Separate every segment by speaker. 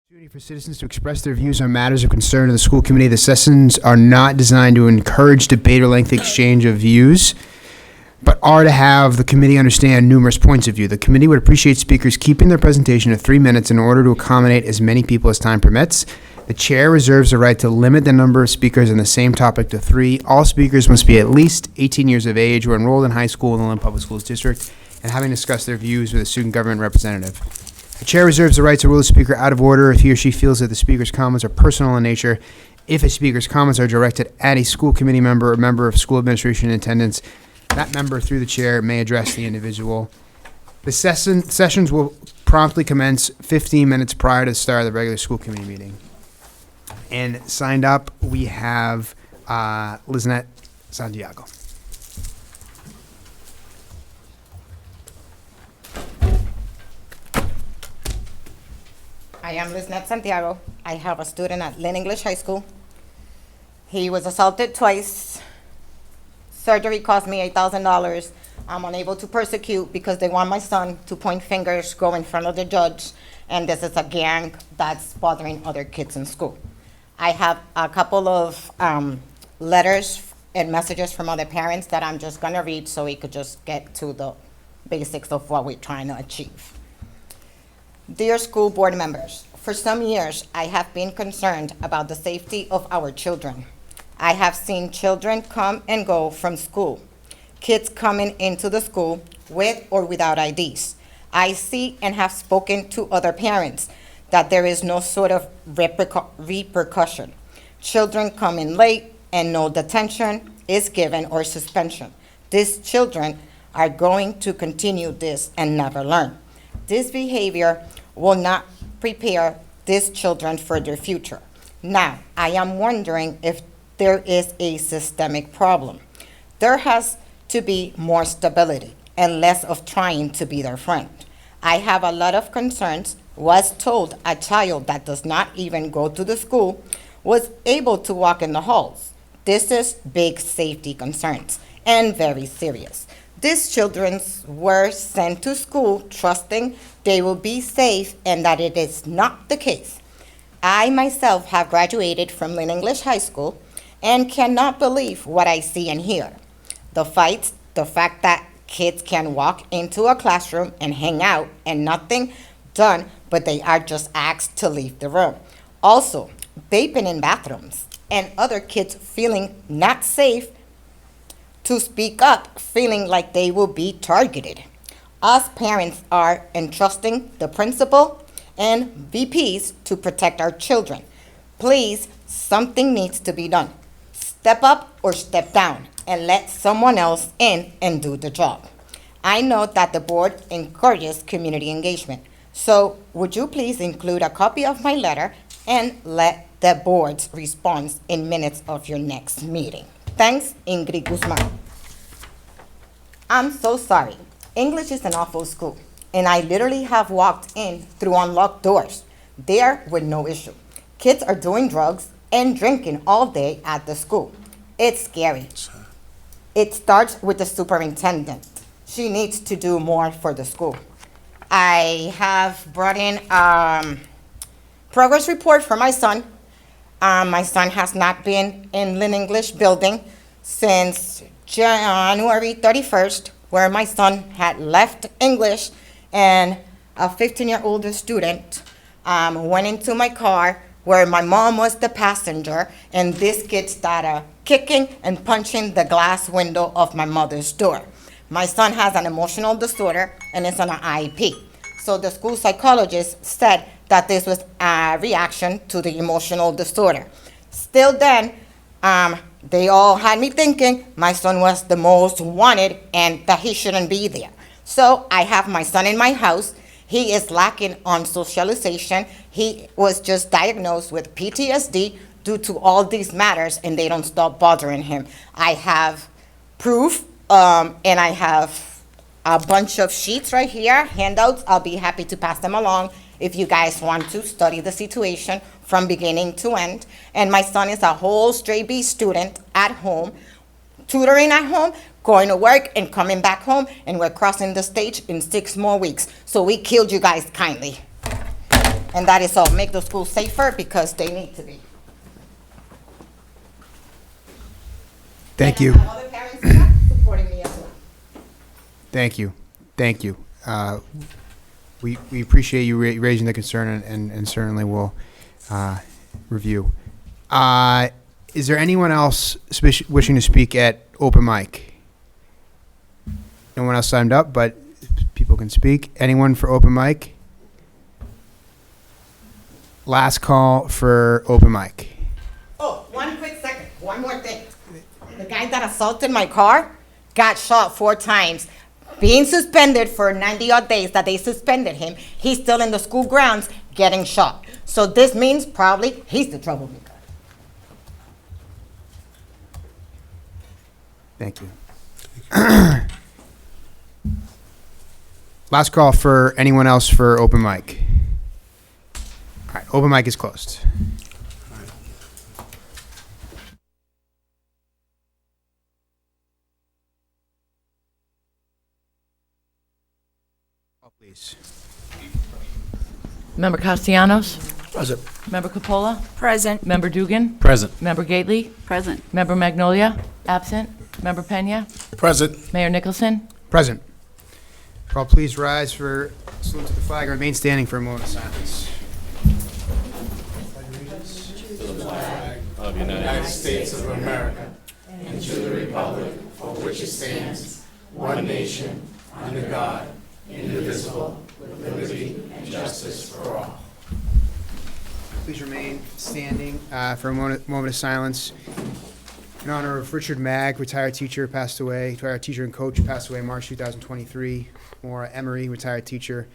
Speaker 1: Opportunity for citizens to express their views on matters of concern to the school committee. The sessions are not designed to encourage debate or lengthy exchange of views, but are to have the committee understand numerous points of view. The committee would appreciate speakers keeping their presentation to 3 minutes in order to accommodate as many people as time permits. The chair reserves the right to limit the number of speakers on the same topic to 3. All speakers must be at least 18 years of age or enrolled in high school in the Lynn Public Schools District and having discussed their views with a student government representative. The chair reserves the right to rule the speaker out of order if he or she feels that the speaker's comments are personal in nature. If a speaker's comments are directed at a school committee member or member of school administration in attendance, that member, through the chair, may address the individual. The sessions will promptly commence 15 minutes prior to the start of the regular school committee meeting. And signed up, we have Lynn Santiago.
Speaker 2: I am Lynn Santiago. I have a student at Lynn English High School. He was assaulted twice. Surgery cost me $8,000. I'm unable to persecute because they want my son to point fingers, go in front of the judge, and this is a gang that's bothering other kids in school. I have a couple of letters and messages from other parents that I'm just gonna read so we could just get to the basics of what we're trying to achieve. Dear school board members, for some years, I have been concerned about the safety of our children. I have seen children come and go from school, kids coming into the school with or without IDs. I see and have spoken to other parents that there is no sort of repercussion. Children come in late and no detention is given or suspension. These children are going to continue this and never learn. This behavior will not prepare these children for their future. Now, I am wondering if there is a systemic problem. There has to be more stability and less of trying to be their friend. I have a lot of concerns. Was told a child that does not even go to the school was able to walk in the halls. This is big safety concerns and very serious. These children were sent to school trusting they will be safe and that it is not the case. I myself have graduated from Lynn English High School and cannot believe what I see and hear. The fights, the fact that kids can walk into a classroom and hang out and nothing done, but they are just asked to leave the room. Also, vaping in bathrooms and other kids feeling not safe to speak up, feeling like they will be targeted. Us parents are entrusting the principal and VPs to protect our children. Please, something needs to be done. Step up or step down and let someone else in and do the job. I know that the board encourages community engagement, so would you please include a copy of my letter and let the board's response in minutes of your next meeting. Thanks, Ingrid Guzman. I'm so sorry. English is an awful school, and I literally have walked in through unlocked doors. There with no issue. Kids are doing drugs and drinking all day at the school. It's scary. It starts with the superintendent. She needs to do more for the school. I have brought in progress report for my son. My son has not been in Lynn English building since January 31st, where my son had left English, and a 15-year-old student went into my car where my mom was the passenger, and this kid started kicking and punching the glass window of my mother's door. My son has an emotional disorder and is on an IEP. So the school psychologist said that this was a reaction to the emotional disorder. Still then, they all had me thinking my son was the most wanted and that he shouldn't be there. So I have my son in my house. He is lacking on socialization. He was just diagnosed with PTSD due to all these matters, and they don't stop bothering him. I have proof, and I have a bunch of sheets right here, handouts. I'll be happy to pass them along if you guys want to study the situation from beginning to end. And my son is a whole straight B student at home, tutoring at home, going to work and coming back home, and we're crossing the stage in 6 more weeks. So we killed you guys kindly. And that is all. Make the schools safer because they need to be.
Speaker 1: Thank you.
Speaker 2: And I have other parents who are supporting me as well.
Speaker 1: Thank you. Thank you. We appreciate you raising the concern and certainly will review. Is there anyone else wishing to speak at open mic? No one else signed up, but people can speak. Anyone for open mic? Last call for open mic.
Speaker 2: Oh, one quick second. One more thing. The guy that assaulted my car got shot 4 times. Being suspended for 90-odd days that they suspended him, he's still in the school grounds getting shot. So this means probably he's the troublemaker.
Speaker 1: Thank you. Last call for anyone else for open mic. All right, open mic is closed. Call, please.
Speaker 3: Member Castellanos?
Speaker 4: Present.
Speaker 3: Member Capola?
Speaker 5: Present.
Speaker 3: Member Dugan?
Speaker 4: Present.
Speaker 3: Member Gately?
Speaker 5: Present.
Speaker 3: Member Magnolia? Absent. Member Pena?
Speaker 4: Present.
Speaker 3: Mayor Nicholson?
Speaker 1: Present. Call, please rise for salute to the flag and remain standing for a moment of silence.
Speaker 4: Of the United States of America and to the republic for which it stands, one nation, under God, indivisible, with liberty and justice for all.
Speaker 1: Please remain standing for a moment of silence. In honor of Richard Magg, retired teacher, passed away. Retired teacher and coach, passed away March 2023. Maura Emery, retired teacher,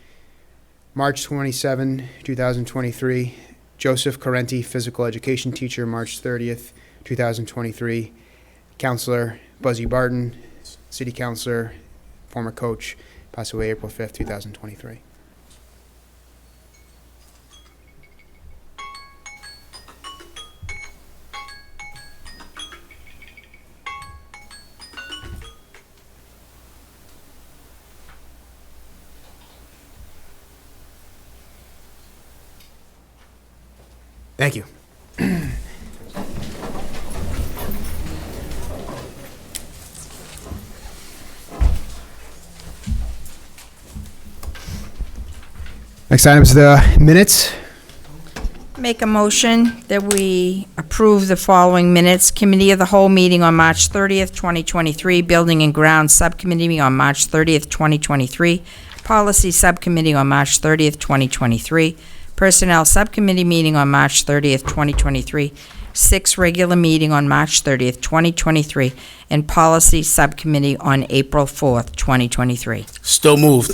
Speaker 1: March 27, 2023. Joseph Correnti, physical education teacher, March 30th, 2023. Counselor Buzzy Barton, city councilor, former coach, passed away April 5th, 2023. Thank you. Next item is the minutes.
Speaker 5: Make a motion that we approve the following minutes. Committee of the Whole meeting on March 30th, 2023. Building and Grounds Subcommittee on March 30th, 2023. Policy Subcommittee on March 30th, 2023. Personnel Subcommittee meeting on March 30th, 2023. 6 regular meeting on March 30th, 2023. And Policy Subcommittee on April 4th, 2023.
Speaker 4: Still moved.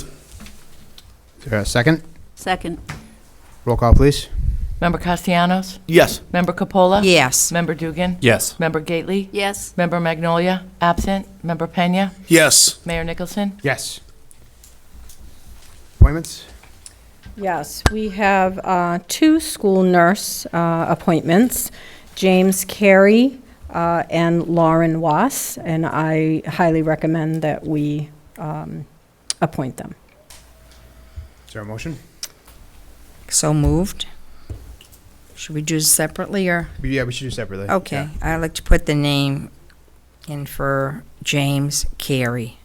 Speaker 1: Is there a second?
Speaker 5: Second.
Speaker 1: Roll call, please.
Speaker 3: Member Castellanos?
Speaker 4: Yes.
Speaker 3: Member Capola?
Speaker 5: Yes.
Speaker 3: Member Dugan?
Speaker 4: Yes.
Speaker 3: Member Gately?
Speaker 5: Yes.
Speaker 3: Member Magnolia? Absent. Member Pena?
Speaker 4: Yes.
Speaker 3: Mayor Nicholson?
Speaker 1: Yes. Appointments?
Speaker 6: Yes, we have 2 school nurse appointments, James Carey and Lauren Wass, and I highly recommend that we appoint them.
Speaker 1: Is there a motion?
Speaker 5: So moved. Should we do separately or?
Speaker 1: Yeah, we should do separately.
Speaker 5: Okay, I'd like to put the name in for James Carey.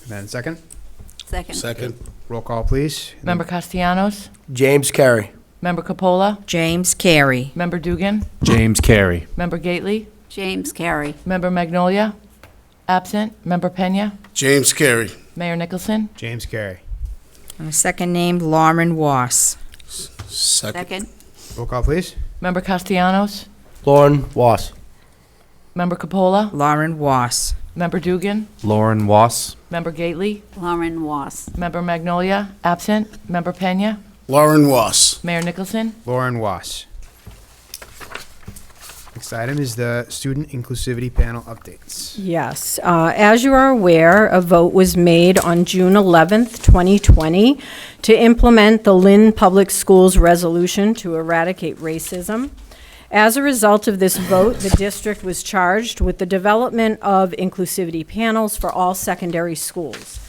Speaker 1: And then second?
Speaker 4: Second.
Speaker 1: Roll call, please.
Speaker 3: Member Castellanos?
Speaker 4: James Carey.
Speaker 3: Member Capola?
Speaker 5: James Carey.
Speaker 3: Member Dugan?
Speaker 7: James Carey.
Speaker 3: Member Gately?
Speaker 5: James Carey.
Speaker 3: Member Magnolia? Absent. Member Pena?
Speaker 4: James Carey.
Speaker 3: Mayor Nicholson?
Speaker 1: James Carey.
Speaker 5: And the second name, Lauren Wass.
Speaker 4: Second.
Speaker 1: Roll call, please.
Speaker 3: Member Castellanos?
Speaker 4: Lauren Wass.
Speaker 3: Member Capola?
Speaker 5: Lauren Wass.
Speaker 3: Member Dugan?
Speaker 7: Lauren Wass.
Speaker 3: Member Gately?
Speaker 5: Lauren Wass.
Speaker 3: Member Magnolia? Absent. Member Pena?
Speaker 4: Lauren Wass.
Speaker 3: Mayor Nicholson?
Speaker 1: Lauren Wass. Next item is the student inclusivity panel updates.
Speaker 6: Yes, as you are aware, a vote was made on June 11th, 2020, to implement the Lynn Public Schools resolution to eradicate racism. As a result of this vote, the district was charged with the development of inclusivity panels for all secondary schools.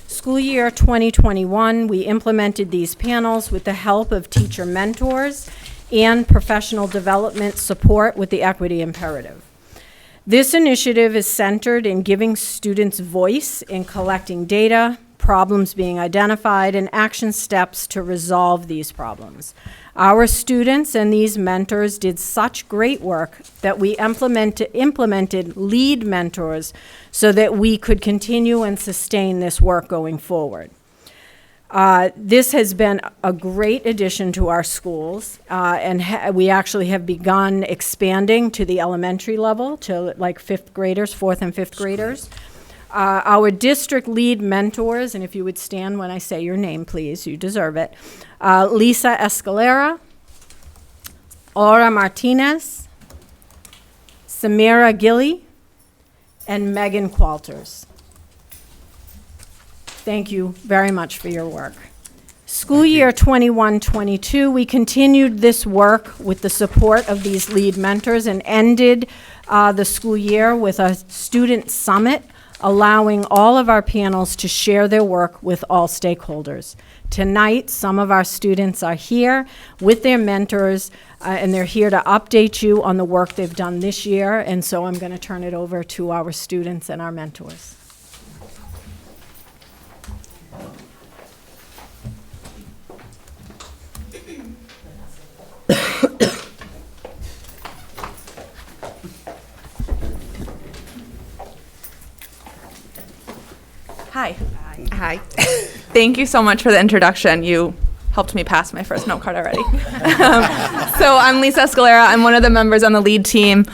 Speaker 6: School year 2021, we implemented these panels with the help of teacher mentors and professional development support with the equity imperative. This initiative is centered in giving students voice in collecting data, problems being identified, and action steps to resolve these problems. Our students and these mentors did such great work that we implemented lead mentors so that we could continue and sustain this work going forward. This has been a great addition to our schools, and we actually have begun expanding to the elementary level, to like fifth graders, fourth and fifth graders. Our district lead mentors, and if you would stand when I say your name, please, you deserve it. Lisa Escalera, Aura Martinez, Samira Gilly, and Megan Qualters. Thank you very much for your work. School year 21-22, we continued this work with the support of these lead mentors and ended the school year with a student summit, allowing all of our panels to share their work with all stakeholders. Tonight, some of our students are here with their mentors, and they're here to update you on the work they've done this year, and so I'm going to turn it over to our students and our mentors.
Speaker 8: Hi. Hi. Thank you so much for the introduction. You helped me pass my first note card already. So I'm Lisa Escalera. I'm one of the members on the lead team.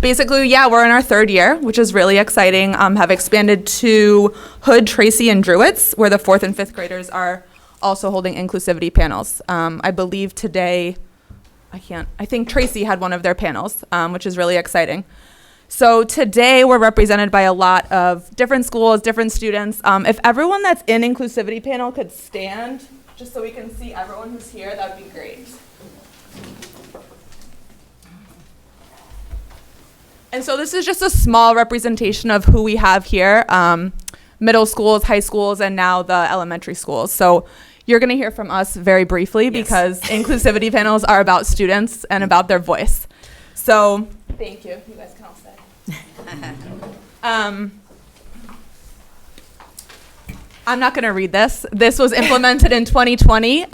Speaker 8: Basically, we're in our third year, which is really exciting. Have expanded to Hood, Tracy, and Druitt's, where the fourth and fifth graders are also holding inclusivity panels. I believe today, I think Tracy had one of their panels, which is really exciting. So today we're represented by a lot of different schools, different students. If everyone that's in inclusivity panel could stand, just so we can see everyone who's here, that would be great. And so this is just a small representation of who we have here, middle schools, high schools, and now the elementary schools. So you're gonna hear from us very briefly because inclusivity panels are about students and about their voice. So thank you. You guys can all stay. I'm not going to read this. This was implemented in 2020.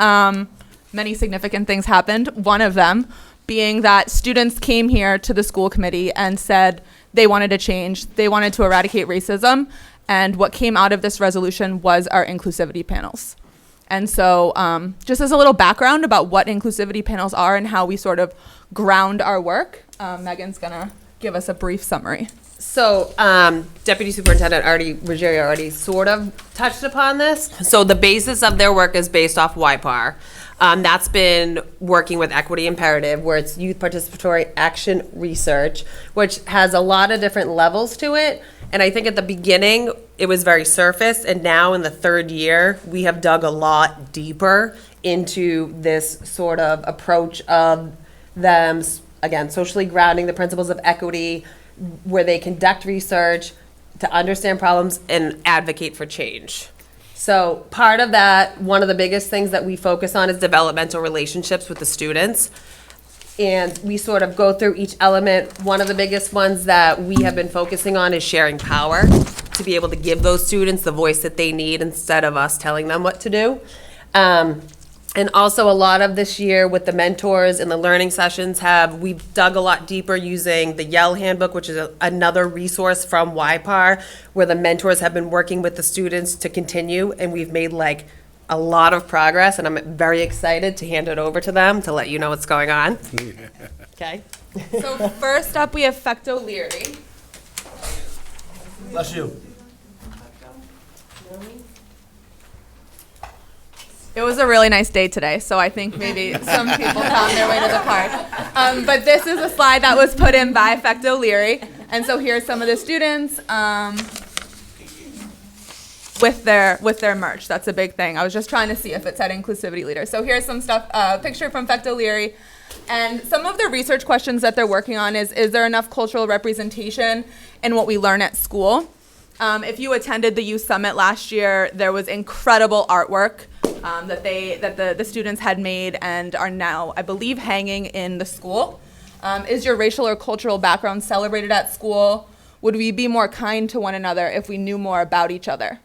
Speaker 8: Many significant things happened. One of them being that students came here to the school committee and said they wanted to change. They wanted to eradicate racism. And what came out of this resolution was our inclusivity panels. And so just as a little background about what inclusivity panels are and how we sort of ground our work, Megan's going to give us a brief summary.
Speaker 9: So, Deputy Superintendent Ruggiero already sort of touched upon this. So the basis of their work is based off YPAR. That's been working with Equity Imperative, where it's Youth Participatory Action Research, which has a lot of different levels to it. And I think at the beginning, it was very surface, and now in the third year, we have dug a lot deeper into this sort of approach of them, again, socially grounding the principles of equity, where they conduct research to understand problems and advocate for change. So part of that, one of the biggest things that we focus on is developmental relationships with the students. And we sort of go through each element. One of the biggest ones that we have been focusing on is sharing power, to be able to give those students the voice that they need instead of us telling them what to do. And also a lot of this year with the mentors and the learning sessions we've dug a lot deeper using the Yell Handbook, which is another resource from YPAR, where the mentors have been working with the students to continue, and we've made like a lot of progress, and I'm very excited to hand it over to them to let you know what's going on. Okay.
Speaker 8: So first up, we have Fecto Leary.
Speaker 4: Bless you.
Speaker 8: It was a really nice day today, so I think maybe some people found their way to the park. But this is a slide that was put in by Fecto Leary. And so here's some of the students with their merch. That's a big thing. I was just trying to see if it said inclusivity leader. So here's some stuff, picture from Fecto Leary. And some of the research questions that they're working on is there enough cultural representation in what we learn at school? If you attended the Youth Summit last year, there was incredible artwork that the students had made and are now, I believe, hanging in the school. Is your racial or cultural background celebrated at school? Would we be more kind to one another if we knew more about each other?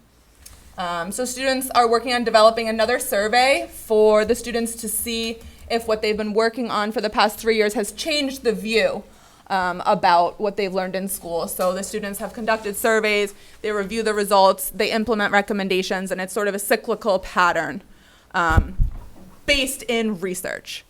Speaker 8: So students are working on developing another survey for the students to see if what they've been working on for the past 3 years has changed the view about what they've learned in school. So the students have conducted surveys, they review the results, they implement recommendations, and it's sort of a cyclical pattern based in research.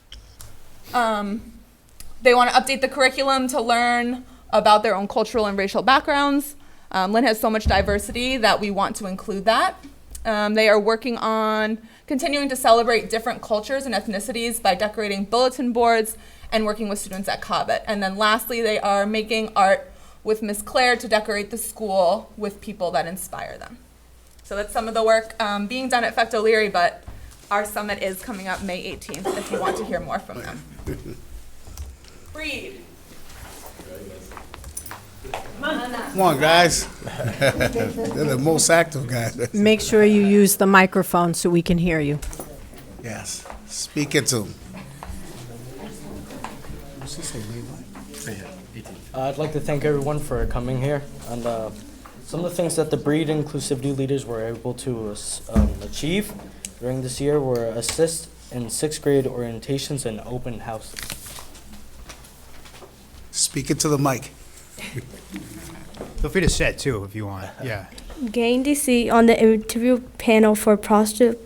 Speaker 8: They want to update the curriculum to learn about their own cultural and racial backgrounds. Lynn has so much diversity that we want to include that. They are working on continuing to celebrate different cultures and ethnicities by decorating bulletin boards and working with students at Cobbett. And then lastly, they are making art with Miss Claire to decorate the school with people that inspire them. So that's some of the work being done at Fecht O'Leary, but our summit is coming up May 18th if you want to hear more from them. Breed.
Speaker 4: Come on, guys. They're the most active guys.
Speaker 6: Make sure you use the microphone so we can hear you.
Speaker 4: Yes, speak it to them.
Speaker 10: I'd like to thank everyone for coming here, and some of the things that the Breed inclusivity leaders were able to achieve during this year were assist in 6th grade orientations and open houses.
Speaker 4: Speak it to the mic.
Speaker 1: Feel free to sit too if you want. Yeah.
Speaker 11: Gained a seat on the interview panel for prospective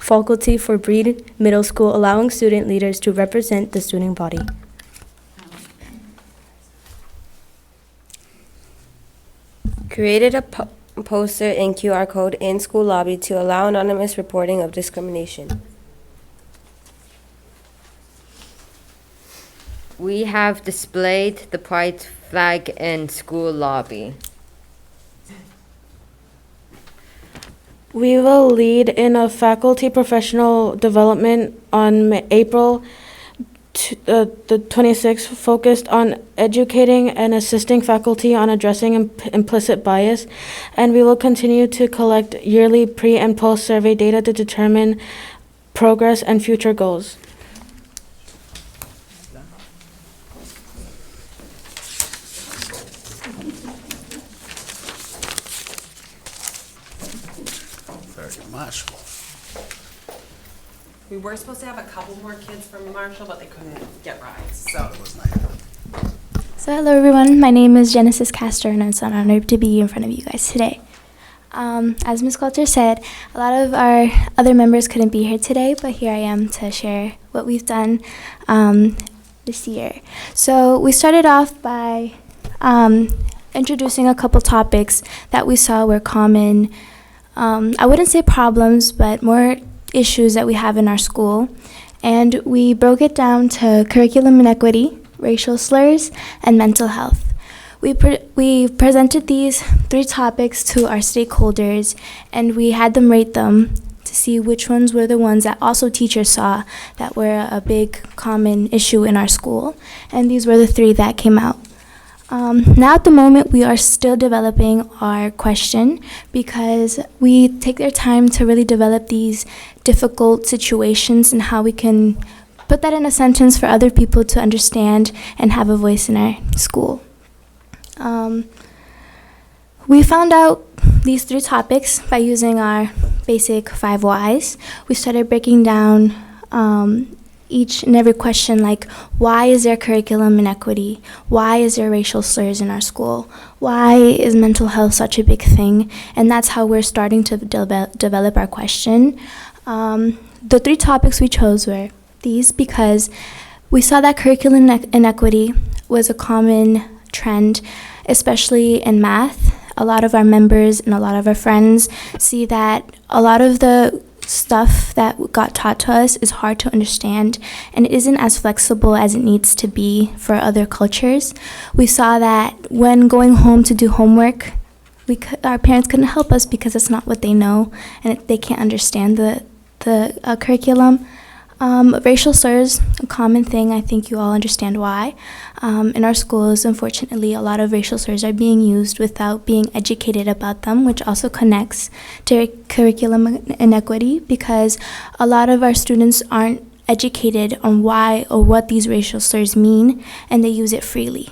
Speaker 11: faculty for Breed Middle School, allowing student leaders to represent the student body. Created a poster and QR code in school lobby to allow anonymous reporting of discrimination.
Speaker 12: We have displayed the pride flag in school lobby.
Speaker 11: We will lead in a faculty professional development on April the 26th, focused on educating and assisting faculty on addressing implicit bias, and we will continue to collect yearly pre- and post-survey data to determine progress and future goals.
Speaker 4: Marshall.
Speaker 9: We were supposed to have a couple more kids from Marshall, but they couldn't get rides, so.
Speaker 11: So hello everyone, my name is Genesis Castor and it's an honor to be in front of you guys today. As Ms. Coulter said, a lot of our other members couldn't be here today, but here I am to share what we've done this year. So we started off by introducing a couple topics that we saw were common, I wouldn't say problems, but more issues that we have in our school. And we broke it down to curriculum inequity, racial slurs, and mental health. We presented these 3 topics to our stakeholders, and we had them rate them to see which ones were the ones that also teachers saw that were a big common issue in our school. And these were the 3 that came out. Now at the moment, we are still developing our question because we take their time to really develop these difficult situations and how we can put that in a sentence for other people to understand and have a voice in our school. We found out these 3 topics by using our basic 5 whys. We started breaking down each and every question, like, why is there curriculum inequity? Why is there racial slurs in our school? Why is mental health such a big thing? And that's how we're starting to develop our question. The 3 topics we chose were these because we saw that curriculum inequity was a common trend, especially in math. A lot of our members and a lot of our friends see that a lot of the stuff that got taught to us is hard to understand and isn't as flexible as it needs to be for other cultures. We saw that when going home to do homework, our parents couldn't help us because it's not what they know and they can't understand the curriculum. Racial slurs, a common thing. I think you all understand why. In our schools, unfortunately, a lot of racial slurs are being used without being educated about them, which also connects to curriculum inequity because a lot of our students aren't educated on why or what these racial slurs mean, and they use it freely.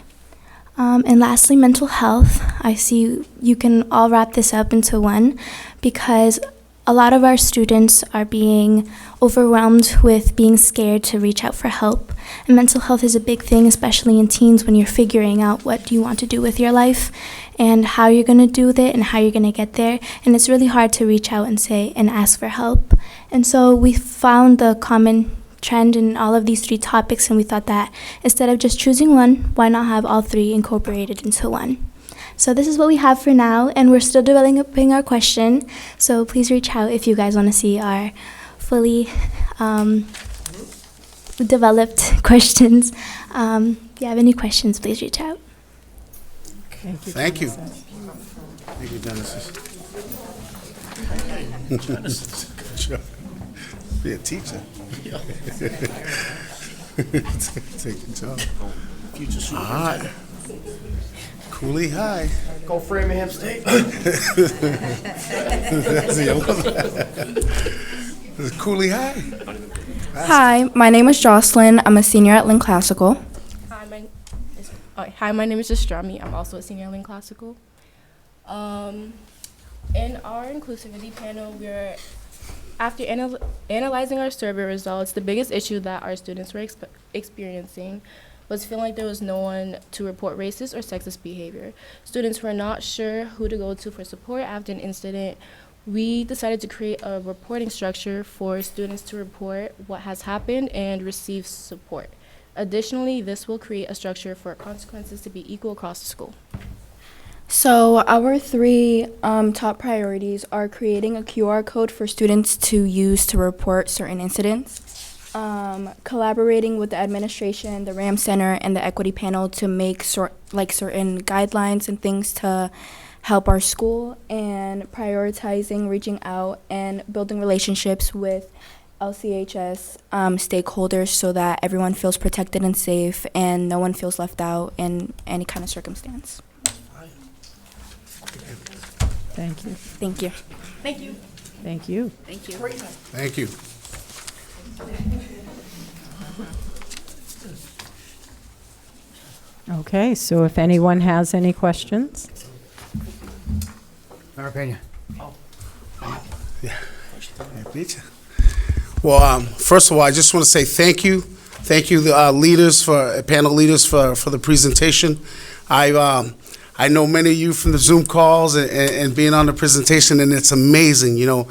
Speaker 11: And lastly, mental health. I see you can all wrap this up into one because a lot of our students are being overwhelmed with being scared to reach out for help. And mental health is a big thing, especially in teens when you're figuring out what do you want to do with your life and how you're going to do it and how you're going to get there. And it's really hard to reach out and say and ask for help. And so we found the common trend in all of these 3 topics, and we thought that instead of just choosing one, why not have all 3 incorporated into one? So this is what we have for now, and we're still developing our question, so please reach out if you guys want to see our fully developed questions. If you have any questions, please reach out.
Speaker 4: Thank you. Thank you, Genesis. Good job. Be a teacher. Take your job. All right. Cooley High.
Speaker 13: Go Framingham State.
Speaker 4: Cooley High.
Speaker 14: Hi, my name is Jocelyn. I'm a senior at Lynn Classical.
Speaker 15: Hi, my name is Estrami. I'm also a senior at Lynn Classical. In our inclusivity panel, after analyzing our survey results, the biggest issue that our students were experiencing was feeling like there was no one to report racist or sexist behavior. Students were not sure who to go to for support after an incident. We decided to create a reporting structure for students to report what has happened and receive support. Additionally, this will create a structure for consequences to be equal across the school.
Speaker 14: So our 3 top priorities are creating a QR code for students to use to report certain incidents, collaborating with the administration, the RAM Center, and the Equity Panel to make certain guidelines and things to help our school, and prioritizing reaching out and building relationships with LCHS stakeholders so that everyone feels protected and safe and no one feels left out in any kind of circumstance.
Speaker 6: Thank you.
Speaker 14: Thank you.
Speaker 15: Thank you.
Speaker 6: Thank you.
Speaker 9: Thank you.
Speaker 4: Thank you.
Speaker 6: Okay, so if anyone has any questions?
Speaker 1: Member Pena.
Speaker 4: Yeah. Well, first of all, I just want to say thank you. Thank you, the leaders, panel leaders, for the presentation. I know many of you from the Zoom calls and being on the presentation, and it's amazing, you know.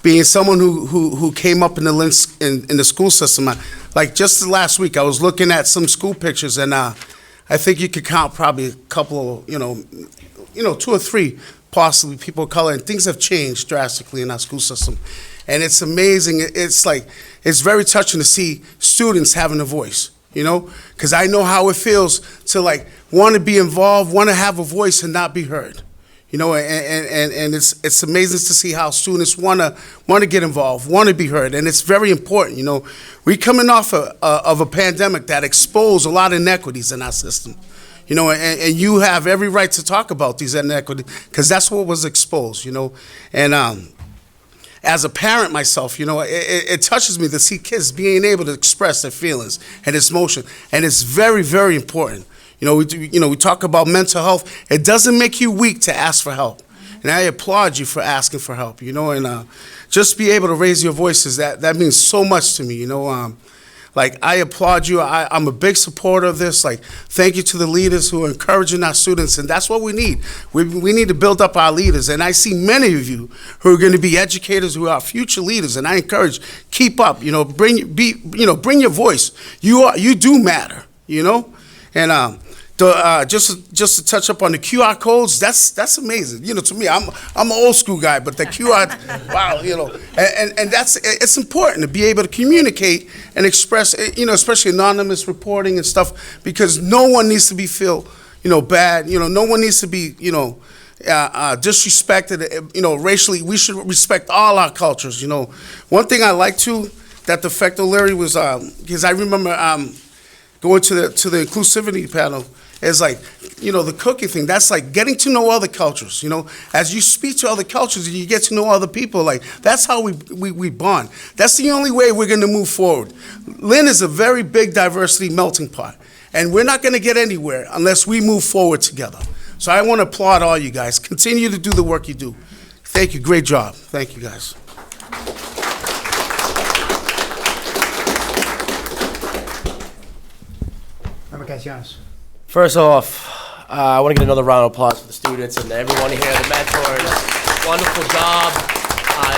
Speaker 4: Being someone who came up in the school system, like just last week, I was looking at some school pictures, and I think you could count probably a couple, you know, 2 or 3 possibly people of color, and things have changed drastically in our school system. And it's amazing. It's very touching to see students having a voice, you know, because I know how it feels to want to be involved, want to have a voice and not be heard, you know, and it's amazing to see how students want to get involved, want to be heard, and it's very important, you know. We're coming off of a pandemic that exposed a lot of inequities in our system. You know, and you have every right to talk about these inequities because that's what was exposed, you know. And as a parent myself, you know, it touches me to see kids being able to express their feelings and its emotion, and it's very, very important. You know, we talk about mental health. It doesn't make you weak to ask for help, and I applaud you for asking for help. You know, and just be able to raise your voices. That means so much to me. You know. I applaud you. I'm a big supporter of this. Thank you to the leaders who are encouraging our students, and that's what we need. We need to build up our leaders, and I see many of you who are going to be educators, who are future leaders, and I encourage, keep up. You know, bring your voice. You do matter. You know, and just to touch up on the QR codes, that's amazing. You know, to me, I'm an old school guy, but the QR, wow, you know, and it's important to be able to communicate and express, you know, especially anonymous reporting and stuff, because no one needs to be feel, you know, bad. You know, no one needs to be, you know, disrespected. You know, racially, we should respect all our cultures. You know, one thing I like to that the fact O'Leary was, because I remember going to the inclusivity panel, is like, the cooking thing, that's like getting to know other cultures, As you speak to other cultures, you get to know other people, like, that's how we bond. That's the only way we're gonna move forward. Lynn is a very big diversity melting pot, and we're not gonna get anywhere unless we move forward together. So I wanna applaud all you guys. Continue to do the work you do. Thank you, great job. Thank you, guys.
Speaker 1: Member Castellanos.
Speaker 13: First off, I want to get another round of applause for the students and everyone here, the mentors. Wonderful job.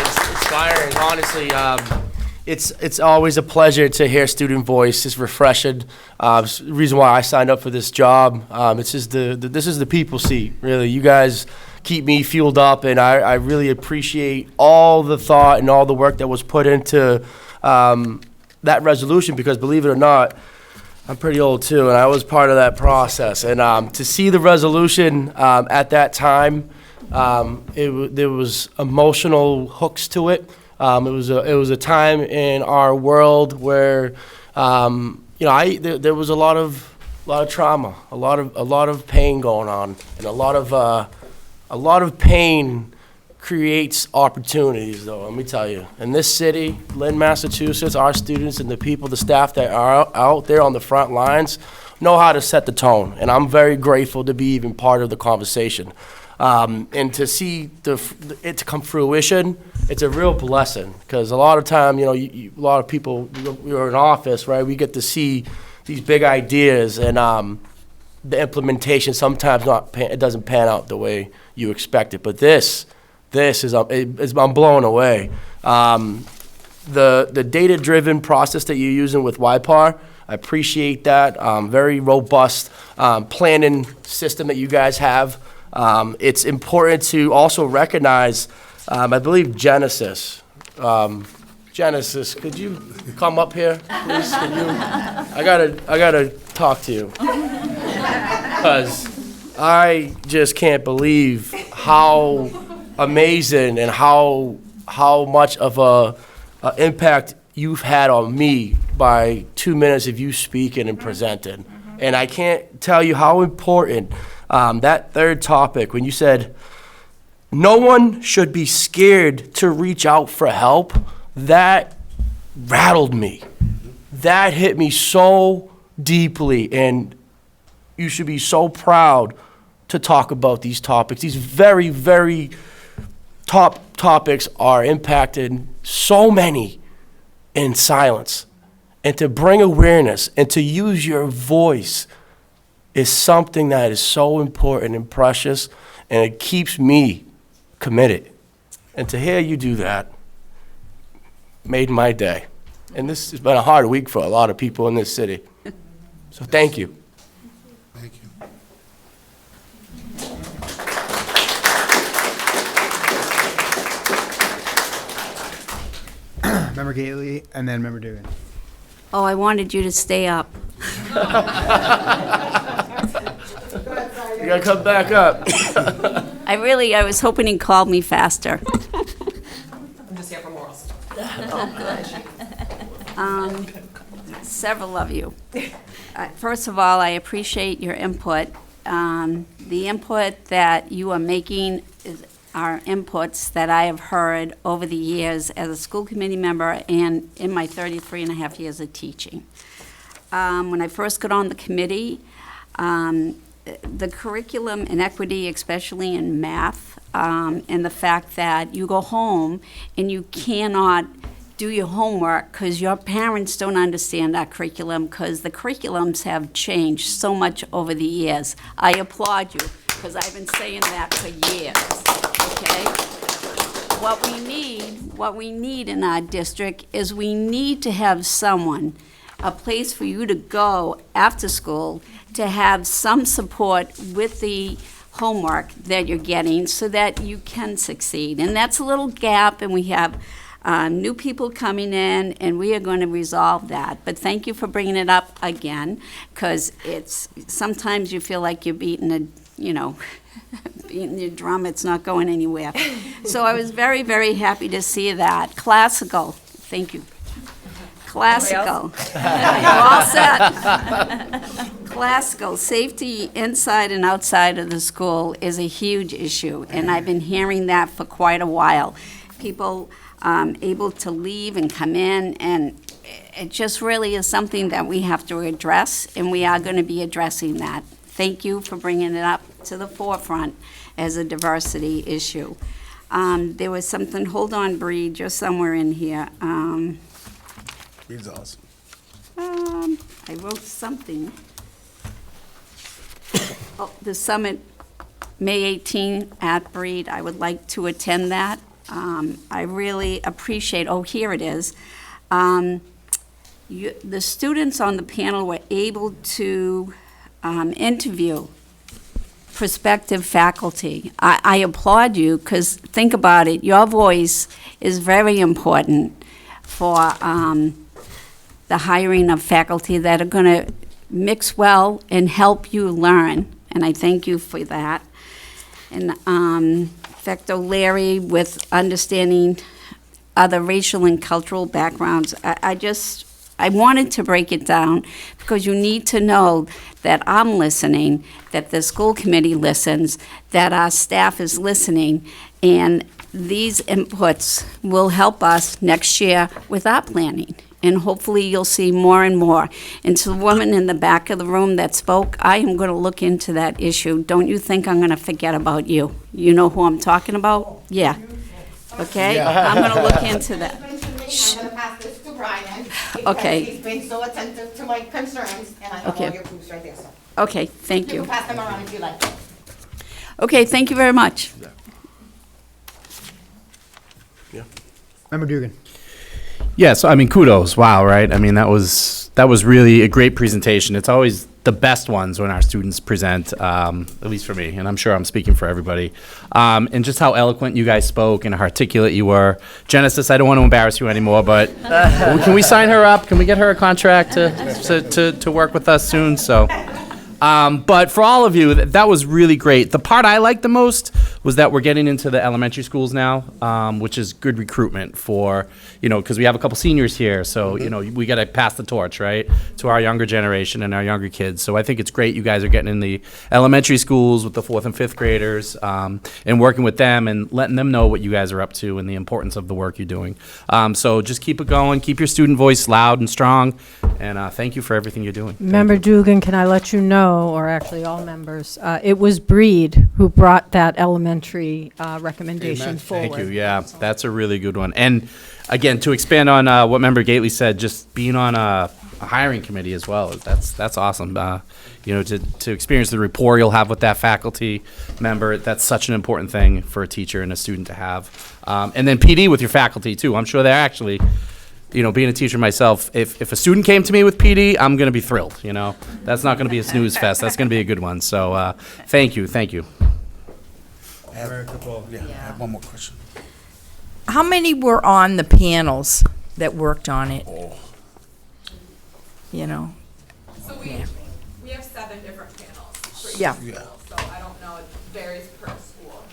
Speaker 13: It's inspiring, honestly. It's always a pleasure to hear student voice. It's refreshing. It's the reason why I signed up for this job. It's just this is the people seat, really. You guys keep me fueled up, and I really appreciate all the thought and all the work that was put into that resolution, because believe it or not, I'm pretty old too, and I was part of that process. And to see the resolution at that time, there was emotional hooks to it. It was a time in our world where there was a lot of trauma, a lot of pain going on, and a lot of pain creates opportunities, though, let me tell you. In this city, Lynn, Massachusetts, our students and the people, the staff that are out there on the front lines know how to set the tone, and I'm very grateful to be even part of the conversation. And to see it to come fruition, it's a real blessing, because a lot of time, a lot of people, we're in office, right, we get to see these big ideas, and the implementation sometimes it doesn't pan out the way you expect it, but this is, I'm blown away. The data-driven process that you're using with YPAR, I appreciate that. Very robust planning system that you guys have. It's important to also recognize, I believe, Genesis. Genesis, could you come up here, please? I gotta talk to you, because I just can't believe how amazing and how much of a impact you've had on me by 2 minutes of you speaking and presenting. And I can't tell you how important that third topic, when you said no one should be scared to reach out for help, that rattled me. That hit me so deeply, and you should be so proud to talk about these topics. These very, very top topics are impacting so many in silence. And to bring awareness and to use your voice is something that is so important and precious, and it keeps me committed. And to hear you do that made my day. And this has been a hard week for a lot of people in this city. So thank you.
Speaker 4: Thank you.
Speaker 1: Member Gately, and then Member Dugan.
Speaker 16: Oh, I wanted you to stay up.
Speaker 13: You gotta come back up.
Speaker 16: I was hoping he'd call me faster.
Speaker 9: I'm just here for morals.
Speaker 16: Several of you. First of all, I appreciate your input. The input that you are making are inputs that I have heard over the years as a school committee member and in my 33 and a half years of teaching. When I first got on the committee, the curriculum in equity, especially in math, and the fact that you go home and you cannot do your homework because your parents don't understand our curriculum, because the curriculums have changed so much over the years. I applaud you, because I've been saying that for years, okay? What we need in our district is we need to have someone, a place for you to go after school to have some support with the homework that you're getting so that you can succeed. And that's a little gap, and we have new people coming in, and we are going to resolve that. But thank you for bringing it up again, because sometimes you feel like you're beating beating your drum, it's not going anywhere. So I was very, very happy to see that. Classical, thank you. Classical. You're all set. Classical. Safety inside and outside of the school is a huge issue, and I've been hearing that for quite a while. People able to leave and come in, and it just really is something that we have to address, and we are going to be addressing that. Thank you for bringing it up to the forefront as a diversity issue. There was something, hold on, Bree, just somewhere in here.
Speaker 4: Breed's awesome.
Speaker 16: I wrote something. Oh, the summit, May 18 at Breed. I would like to attend that. I really appreciate, oh, here it is. The students on the panel were able to interview prospective faculty. I applaud you, because think about it, your voice is very important for the hiring of faculty that are going to mix well and help you learn, and I thank you for that. And Dr. Larry, with understanding other racial and cultural backgrounds, I wanted to break it down because you need to know that I'm listening, that the school committee listens, that our staff is listening, and these inputs will help us next year with our planning. And hopefully you'll see more and more. And to the woman in the back of the room that spoke, I am going to look into that issue. Don't you think I'm going to forget about you? You know who I'm talking about? Yeah. Okay? I'm going to look into that.
Speaker 2: I'm going to pass this to Brian.
Speaker 16: Okay.
Speaker 2: He's been so attentive to my concerns, and I have all your proofs right there, so.
Speaker 16: Okay, thank
Speaker 2: You
Speaker 16: you.
Speaker 2: can pass them around if you like.
Speaker 16: Okay, thank you very much.
Speaker 1: Member Dugan.
Speaker 7: Yeah, so I mean, kudos. Wow, right? I mean, that was really a great presentation. It's always the best ones when our students present, at least for me, and I'm sure I'm speaking for everybody. And just how eloquent you guys spoke and how articulate you were. Genesis, I don't want to embarrass you anymore, but can we sign her up? Can we get her a contract to work with us soon? So. But for all of you, that was really great. The part I liked the most was that we're getting into the elementary schools now, which is good recruitment for, because we have a couple seniors here. So, we got to pass the torch, right, to our younger generation and our younger kids. So I think it's great you guys are getting in the elementary schools with the 4th and 5th graders and working with them and letting them know what you guys are up to and the importance of the work you're doing. So just keep it going. Keep your student voice loud and strong. And thank you for everything you're doing.
Speaker 6: Member Dugan, can I let you know, or actually all members, it was Breed who brought that elementary recommendation forward.
Speaker 7: Thank you. Yeah, that's a really good one. And again, to expand on what Member Gately said, just being on a hiring committee as well, that's awesome. To experience the rapport you'll have with that faculty member, that's such an important thing for a teacher and a student to have. And then PD with your faculty too. I'm sure they're actually, being a teacher myself, if a student came to me with PD, I'm going to be thrilled, That's not going to be a snooze fest. That's going to be a good one. So thank you.
Speaker 4: I have one more question.
Speaker 5: How many were on the panels that worked on it?
Speaker 8: So we have 7 different panels for each
Speaker 5: Yeah.
Speaker 8: school, so I don't know, it varies per school.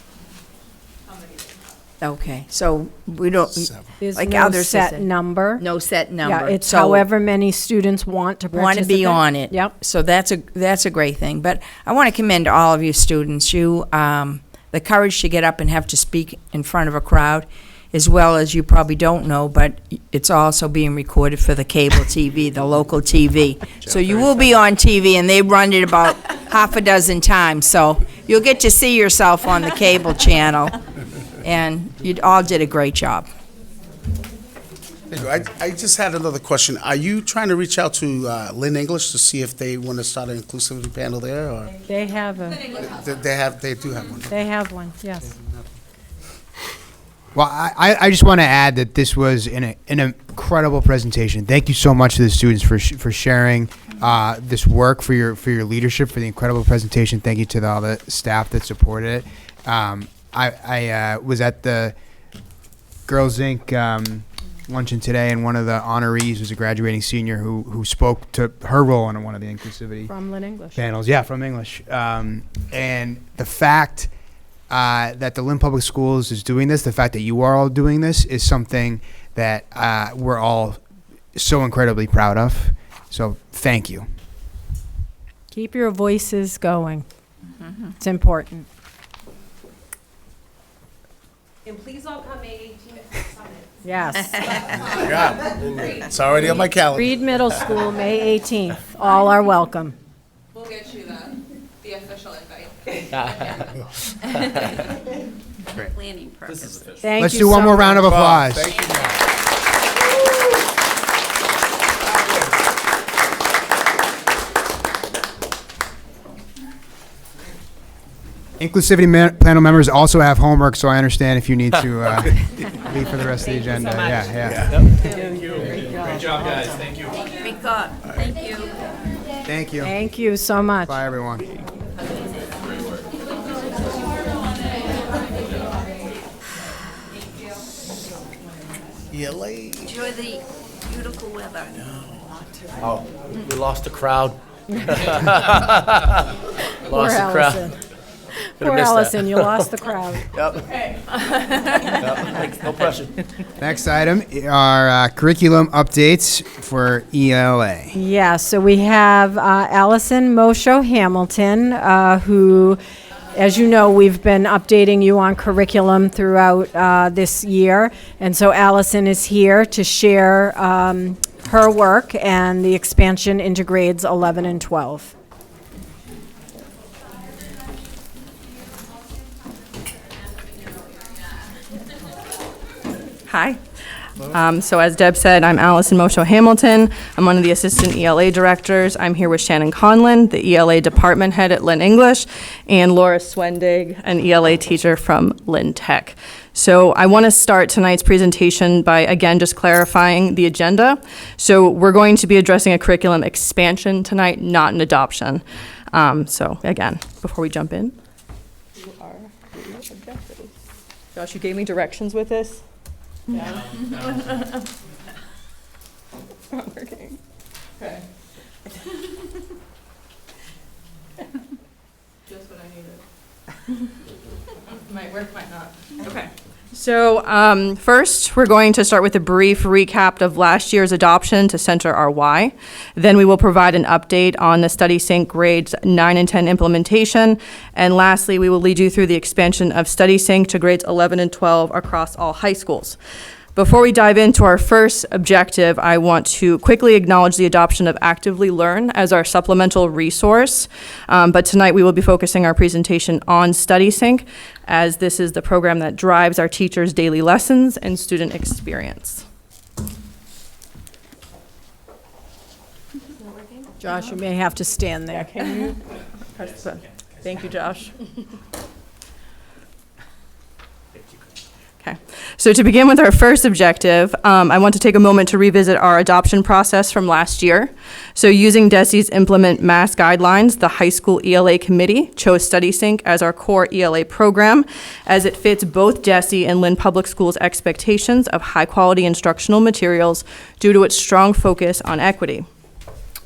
Speaker 8: How many they have.
Speaker 5: Okay, so we don't,
Speaker 6: There's
Speaker 5: like
Speaker 6: no
Speaker 5: others
Speaker 6: set
Speaker 5: said.
Speaker 6: number.
Speaker 5: No set number.
Speaker 6: Yeah, it's
Speaker 5: So-
Speaker 6: however many students want to participate.
Speaker 5: Want to be on it.
Speaker 6: Yep.
Speaker 5: So that's a great thing. But I want to commend all of you students. You, the courage to get up and have to speak in front of a crowd, as well as you probably don't know, but it's also being recorded for the cable TV, the local TV. So you will be on TV, and they run it about half a dozen times. So you'll get to see yourself on the cable channel. And you all did a great job.
Speaker 4: I just had another question. Are you trying to reach out to Lynn English to see if they want to start an inclusivity panel there, or
Speaker 6: They have a,
Speaker 4: they do have one?
Speaker 6: they have one, yes.
Speaker 1: Well, I just want to add that this was an incredible presentation. Thank you so much to the students for sharing this work, for your leadership, for the incredible presentation. Thank you to all the staff that supported it. I was at the Girls Inc. Luncheon today, and one of the honorees was a graduating senior who spoke to her role in one of the inclusivity
Speaker 6: From Lynn English.
Speaker 1: panels. Yeah, from English. And the fact that the Lynn Public Schools is doing this, the fact that you are all doing this, is something that we're all so incredibly proud of. So thank you.
Speaker 6: Keep your voices going. It's important.
Speaker 9: And please all come May 18th at Summit.
Speaker 6: Yes.
Speaker 13: Yeah, it's already on my calendar.
Speaker 6: Reed Middle School, May 18th. All are welcome.
Speaker 8: We'll get you the official invite.
Speaker 16: Planning purposes.
Speaker 6: Thank
Speaker 1: Let's
Speaker 6: you
Speaker 1: do one
Speaker 6: so
Speaker 1: more round of
Speaker 6: much.
Speaker 1: applause.
Speaker 13: Thank you, Mom.
Speaker 1: Inclusivity panel members also have homework, so I understand if you need to leave for the rest of the agenda. Yeah.
Speaker 7: Great job, guys. Thank you.
Speaker 16: Great God. Thank you.
Speaker 1: Thank you.
Speaker 6: Thank you so much.
Speaker 1: Bye, everyone.
Speaker 13: You're late.
Speaker 16: Enjoy the beautiful weather.
Speaker 13: Oh, we lost the crowd.
Speaker 6: Poor
Speaker 13: Lost the crowd.
Speaker 6: Allison.
Speaker 13: Could've
Speaker 6: Poor
Speaker 13: missed that.
Speaker 6: Allison, you lost the crowd.
Speaker 13: Yep. No pressure.
Speaker 1: Next item are curriculum updates for ELA.
Speaker 6: Yeah, so we have Allison Mosho Hamilton, who, as you know, we've been updating you on curriculum throughout this year. And so Allison is here to share her work and the expansion into grades 11 and 12.
Speaker 8: Hi. So as Deb said, I'm Allison Mosho Hamilton. I'm one of the assistant ELA directors. I'm here with Shannon Conlon, the ELA department head at Lynn English, and Laura Swendig, an ELA teacher from Lynn Tech. So I want to start tonight's presentation by, again, just clarifying the agenda. So we're going to be addressing a curriculum expansion tonight, not an adoption. So again, before we jump in. You are the objectives. Josh, you gave me directions with this? Yeah. It's not working. Okay. Just what I needed. Might work, might not. Okay. So first, we're going to start with a brief recap of last year's adoption to center our why. Then we will provide an update on the Study Sync grades 9 and 10 implementation. And lastly, we will lead you through the expansion of Study Sync to grades 11 and 12 across all high schools. Before we dive into our first objective, I want to quickly acknowledge the adoption of Actively Learn as our supplemental resource. But tonight we will be focusing our presentation on Study Sync, as this is the program that drives our teachers' daily lessons and student experience.
Speaker 6: Josh, you may have to stand there.
Speaker 8: Can you press the button? Thank you, Josh. Okay, so to begin with our first objective, I want to take a moment to revisit our adoption process from last year. So using DESE's Implement Mass Guidelines, the high school ELA committee chose Study Sync as our core ELA program, as it fits both DESE and Lynn Public Schools' expectations of high-quality instructional materials due to its strong focus on equity.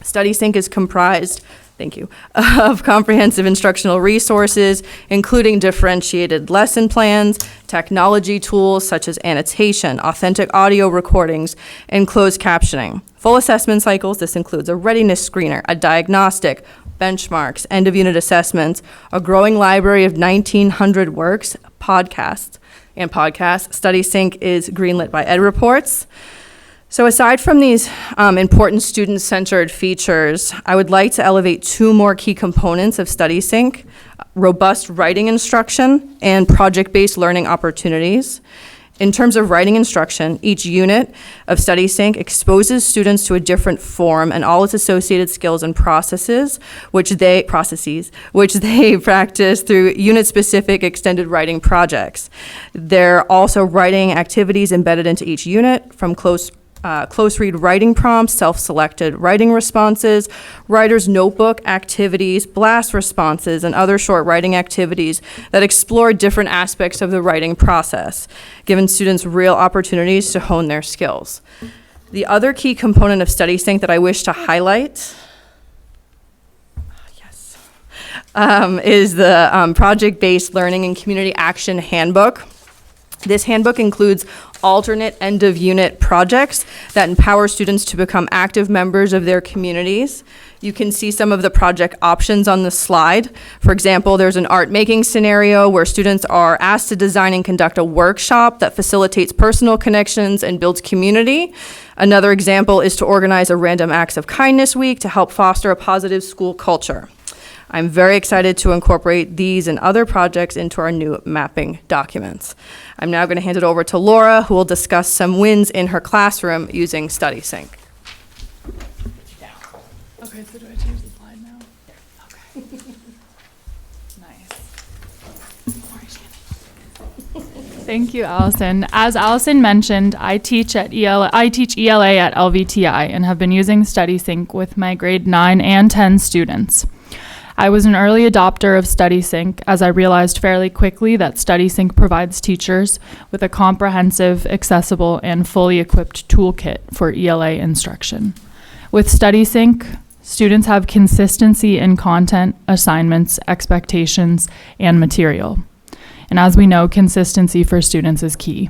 Speaker 8: Study Sync is comprised, thank you, of comprehensive instructional resources, including differentiated lesson plans, technology tools such as annotation, authentic audio recordings, and closed captioning. Full assessment cycles, this includes a readiness screener, a diagnostic, benchmarks, end-of-unit assessments, a growing library of 1,900 works, podcasts. Study Sync is greenlit by Ed Reports. So aside from these important student-centered features, I would like to elevate two more key components of Study Sync: robust writing instruction and project-based learning opportunities. In terms of writing instruction, each unit of Study Sync exposes students to a different form and all its associated skills and processes, which they practice through unit-specific extended writing projects. There are also writing activities embedded into each unit, from close read writing prompts, self-selected writing responses, writer's notebook activities, blast responses, and other short writing activities that explore different aspects of the writing process, giving students real opportunities to hone their skills. The other key component of Study Sync that I wish to highlight is the project-based learning and community action handbook. This handbook includes alternate end-of-unit projects that empower students to become active members of their communities. You can see some of the project options on the slide. For example, there's an art making scenario where students are asked to design and conduct a workshop that facilitates personal connections and builds community. Another example is to organize a random acts of kindness week to help foster a positive school culture. I'm very excited to incorporate these and other projects into our new mapping documents. I'm now going to hand it over to Laura, who will discuss some wins in her classroom using StudySync.
Speaker 17: Okay, so do I change the slide now? Okay. Nice. Thank you, Allison. As Allison mentioned, I teach ELA at LVTI and have been using StudySync with my grade 9 and 10 students. I was an early adopter of StudySync as I realized fairly quickly that StudySync provides teachers with a comprehensive, accessible, and fully equipped toolkit for ELA instruction. With StudySync, students have consistency in content, assignments, expectations, and material. And as we know, consistency for students is key.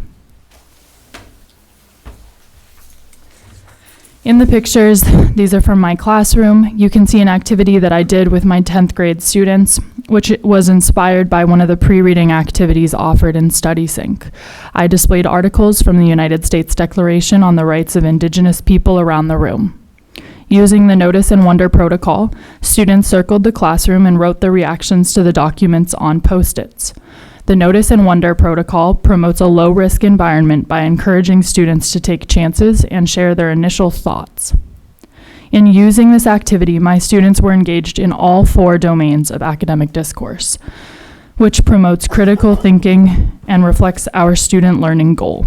Speaker 17: In the pictures, these are from my classroom. You can see an activity that I did with my 10th grade students, which was inspired by one of the pre-reading activities offered in StudySync. I displayed articles from the United States Declaration on the Rights of Indigenous People around the room. Using the Notice and Wonder protocol, students circled the classroom and wrote their reactions to the documents on Post-its. The Notice and Wonder protocol promotes a low-risk environment by encouraging students to take chances and share their initial thoughts. In using this activity, my students were engaged in all 4 domains of academic discourse, which promotes critical thinking and reflects our student learning goal.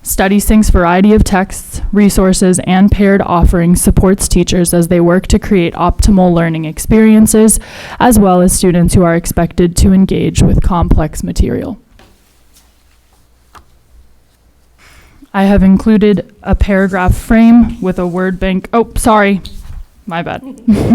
Speaker 17: StudySync's variety of texts, resources, and paired offerings supports teachers as they work to create optimal learning experiences, as well as students who are expected to engage with complex material. I have included a paragraph frame with a word bank. Oh, sorry. My bad.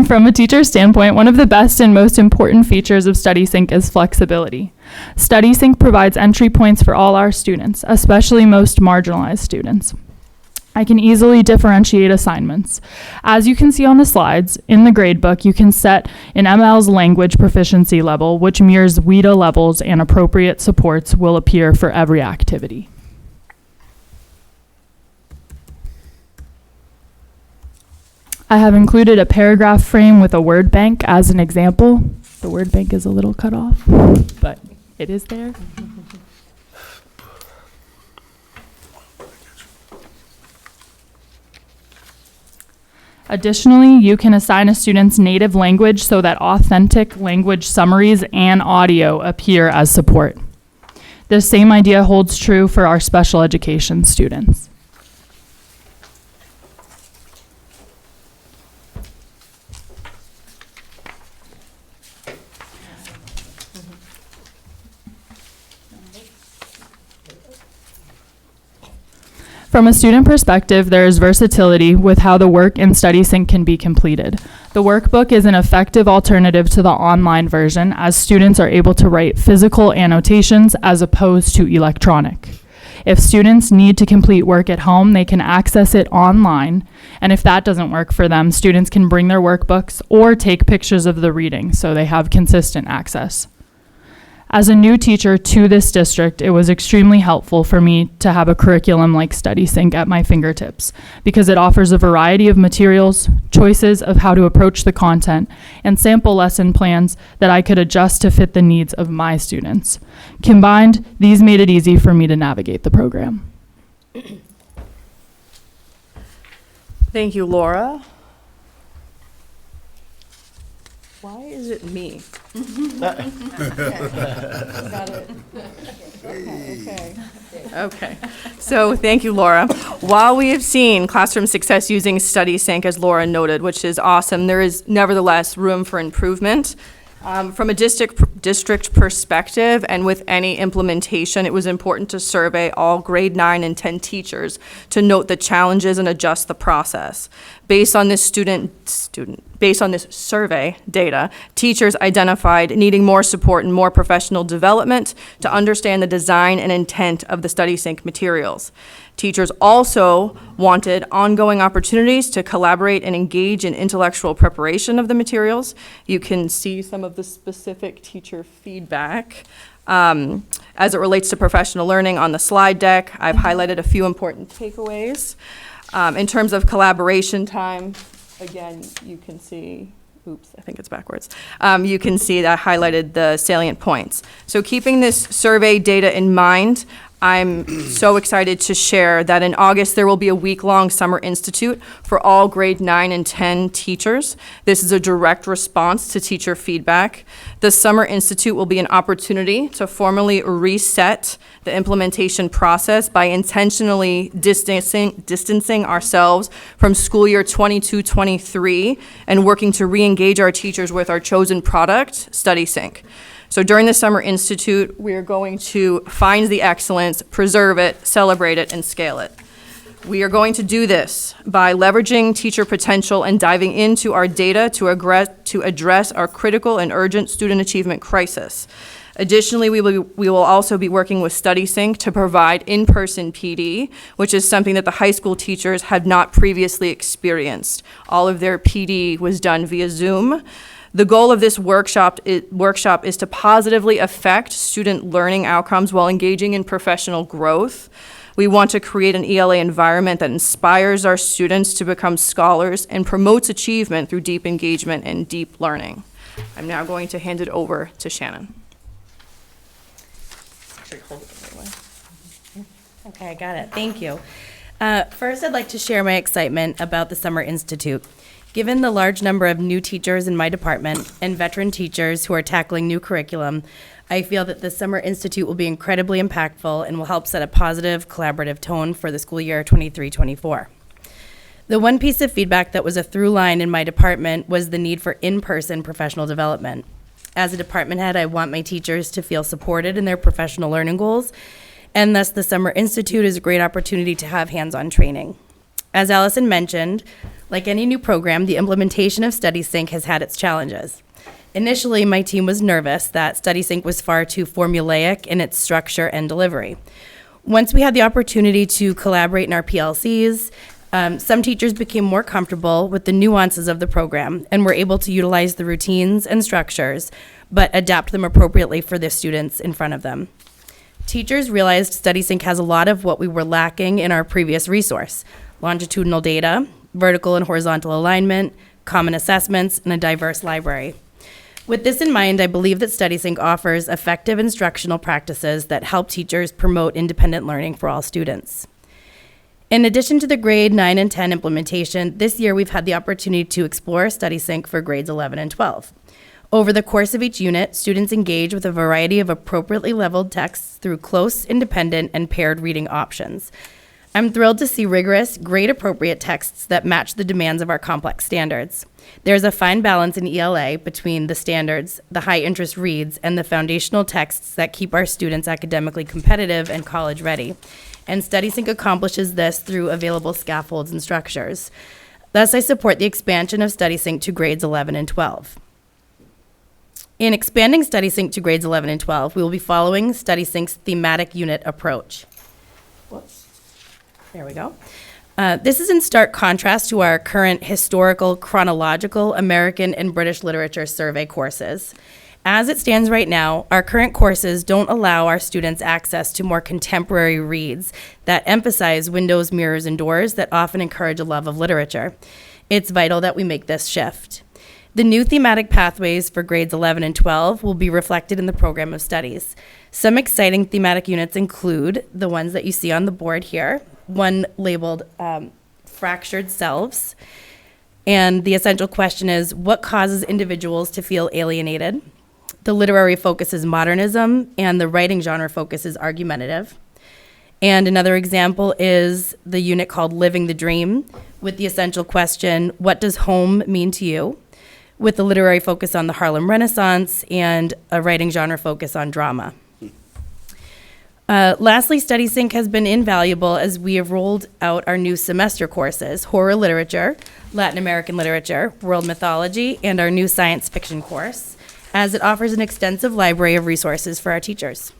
Speaker 17: From a teacher's standpoint, one of the best and most important features of StudySync is flexibility. StudySync provides entry points for all our students, especially most marginalized students. I can easily differentiate assignments. As you can see on the slides, in the gradebook, you can set an ML's language proficiency level, which mirrors WIDA levels, and appropriate supports will appear for every activity. I have included a paragraph frame with a word bank as an example. The word bank is a little cut off, but it is there. Additionally, you can assign a student's native language so that authentic language summaries and audio appear as support. The same idea holds true for our special education students. From a student perspective, there is versatility with how the work in StudySync can be completed. The workbook is an effective alternative to the online version, as students are able to write physical annotations as opposed to electronic. If students need to complete work at home, they can access it online, and if that doesn't work for them, students can bring their workbooks or take pictures of the reading so they have consistent access. As a new teacher to this district, it was extremely helpful for me to have a curriculum like StudySync at my fingertips because it offers a variety of materials, choices of how to approach the content, and sample lesson plans that I could adjust to fit the needs of my students. Combined, these made it easy for me to navigate the program.
Speaker 8: Thank you, Laura. Why is it me? Okay. So thank you, Laura. While we have seen classroom success using StudySync, as Laura noted, which is awesome, there is nevertheless room for improvement. From a district perspective and with any implementation, it was important to survey all grade 9 and 10 teachers to note the challenges and adjust the process. Based on this survey data, teachers identified needing more support and more professional development to understand the design and intent of the StudySync materials. Teachers also wanted ongoing opportunities to collaborate and engage in intellectual preparation of the materials. You can see some of the specific teacher feedback as it relates to professional learning on the slide deck. I've highlighted a few important takeaways. In terms of collaboration time, again, you can see, oops, I think it's backwards. You can see that I highlighted the salient points. So keeping this survey data in mind, I'm so excited to share that in August there will be a week-long Summer Institute for all grade 9 and 10 teachers. This is a direct response to teacher feedback. The Summer Institute will be an opportunity to formally reset the implementation process by intentionally distancing ourselves from school year 22-23 and working to re-engage our teachers with our chosen product, StudySync. So during the Summer Institute, we are going to find the excellence, preserve it, celebrate it, and scale it. We are going to do this by leveraging teacher potential and diving into our data to address our critical and urgent student achievement crisis. Additionally, we will also be working with StudySync to provide in-person PD, which is something that the high school teachers had not previously experienced. All of their PD was done via Zoom. The goal of this workshop is to positively affect student learning outcomes while engaging in professional growth. We want to create an ELA environment that inspires our students to become scholars and promotes achievement through deep engagement and deep learning. I'm now going to hand it over to Shannon.
Speaker 18: Okay, I got it. Thank you. First, I'd like to share my excitement about the Summer Institute. Given the large number of new teachers in my department and veteran teachers who are tackling new curriculum, I feel that the Summer Institute will be incredibly impactful and will help set a positive, collaborative tone for the school year 23-24. The one piece of feedback that was a through line in my department was the need for in-person professional development. As a department head, I want my teachers to feel supported in their professional learning goals, and thus the Summer Institute is a great opportunity to have hands-on training. As Allison mentioned, like any new program, the implementation of StudySync has had its challenges. Initially, my team was nervous that StudySync was far too formulaic in its structure and delivery. Once we had the opportunity to collaborate in our PLCs, some teachers became more comfortable with the nuances of the program and were able to utilize the routines and structures, but adapt them appropriately for the students in front of them. Teachers realized StudySync has a lot of what we were lacking in our previous resource: longitudinal data, vertical and horizontal alignment, common assessments, and a diverse library. With this in mind, I believe that StudySync offers effective instructional practices that help teachers promote independent learning for all students. In addition to the grade 9 and 10 implementation, this year we've had the opportunity to explore StudySync for grades 11 and 12. Over the course of each unit, students engage with a variety of appropriately leveled texts through close, independent, and paired reading options. I'm thrilled to see rigorous, grade-appropriate texts that match the demands of our complex standards. There's a fine balance in ELA between the standards, the high-interest reads, and the foundational texts that keep our students academically competitive and college-ready. And StudySync accomplishes this through available scaffolds and structures. Thus, I support the expansion of StudySync to grades 11 and 12. In expanding StudySync to grades 11 and 12, we will be following StudySync's thematic unit approach. Whoops. There we go. This is in stark contrast to our current historical, chronological, American, and British literature survey courses. As it stands right now, our current courses don't allow our students access to more contemporary reads that emphasize windows, mirrors, and doors that often encourage a love of literature. It's vital that we make this shift. The new thematic pathways for grades 11 and 12 will be reflected in the program of studies. Some exciting thematic units include the ones that you see on the board here, one labeled Fractured Selves. And the essential question is, what causes individuals to feel alienated? The literary focus is modernism, and the writing genre focus is argumentative. And another example is the unit called Living the Dream, with the essential question, what does home mean to you? with a literary focus on the Harlem Renaissance and a writing genre focus on drama. Lastly, StudySync has been invaluable as we have rolled out our new semester courses, horror literature, Latin American literature, world mythology, and our new science fiction course, as it offers an extensive library of resources for our teachers.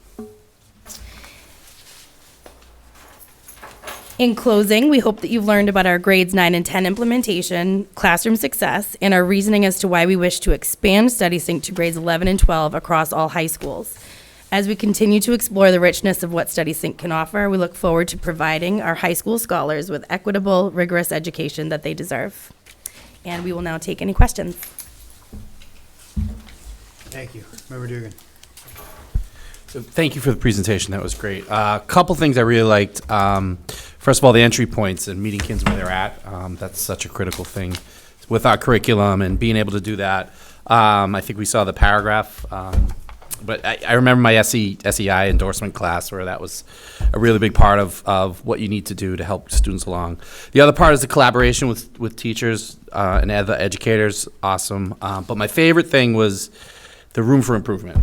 Speaker 18: In closing, we hope that you've learned about our grades 9 and 10 implementation, classroom success, and our reasoning as to why we wish to expand StudySync to grades 11 and 12 across all high schools. As we continue to explore the richness of what StudySync can offer, we look forward to providing our high school scholars with equitable, rigorous education that they deserve. And we will now take any questions.
Speaker 1: Thank you. Member Dugan.
Speaker 7: So thank you for the presentation. That was great. A couple things I really liked. First of all, the entry points and meeting kids where they're at. That's such a critical thing with our curriculum and being able to do that. I think we saw the paragraph. But I remember my SEI endorsement class where that was a really big part of what you need to do to help students along. The other part is the collaboration with teachers and other educators. Awesome. But my favorite thing was the room for improvement.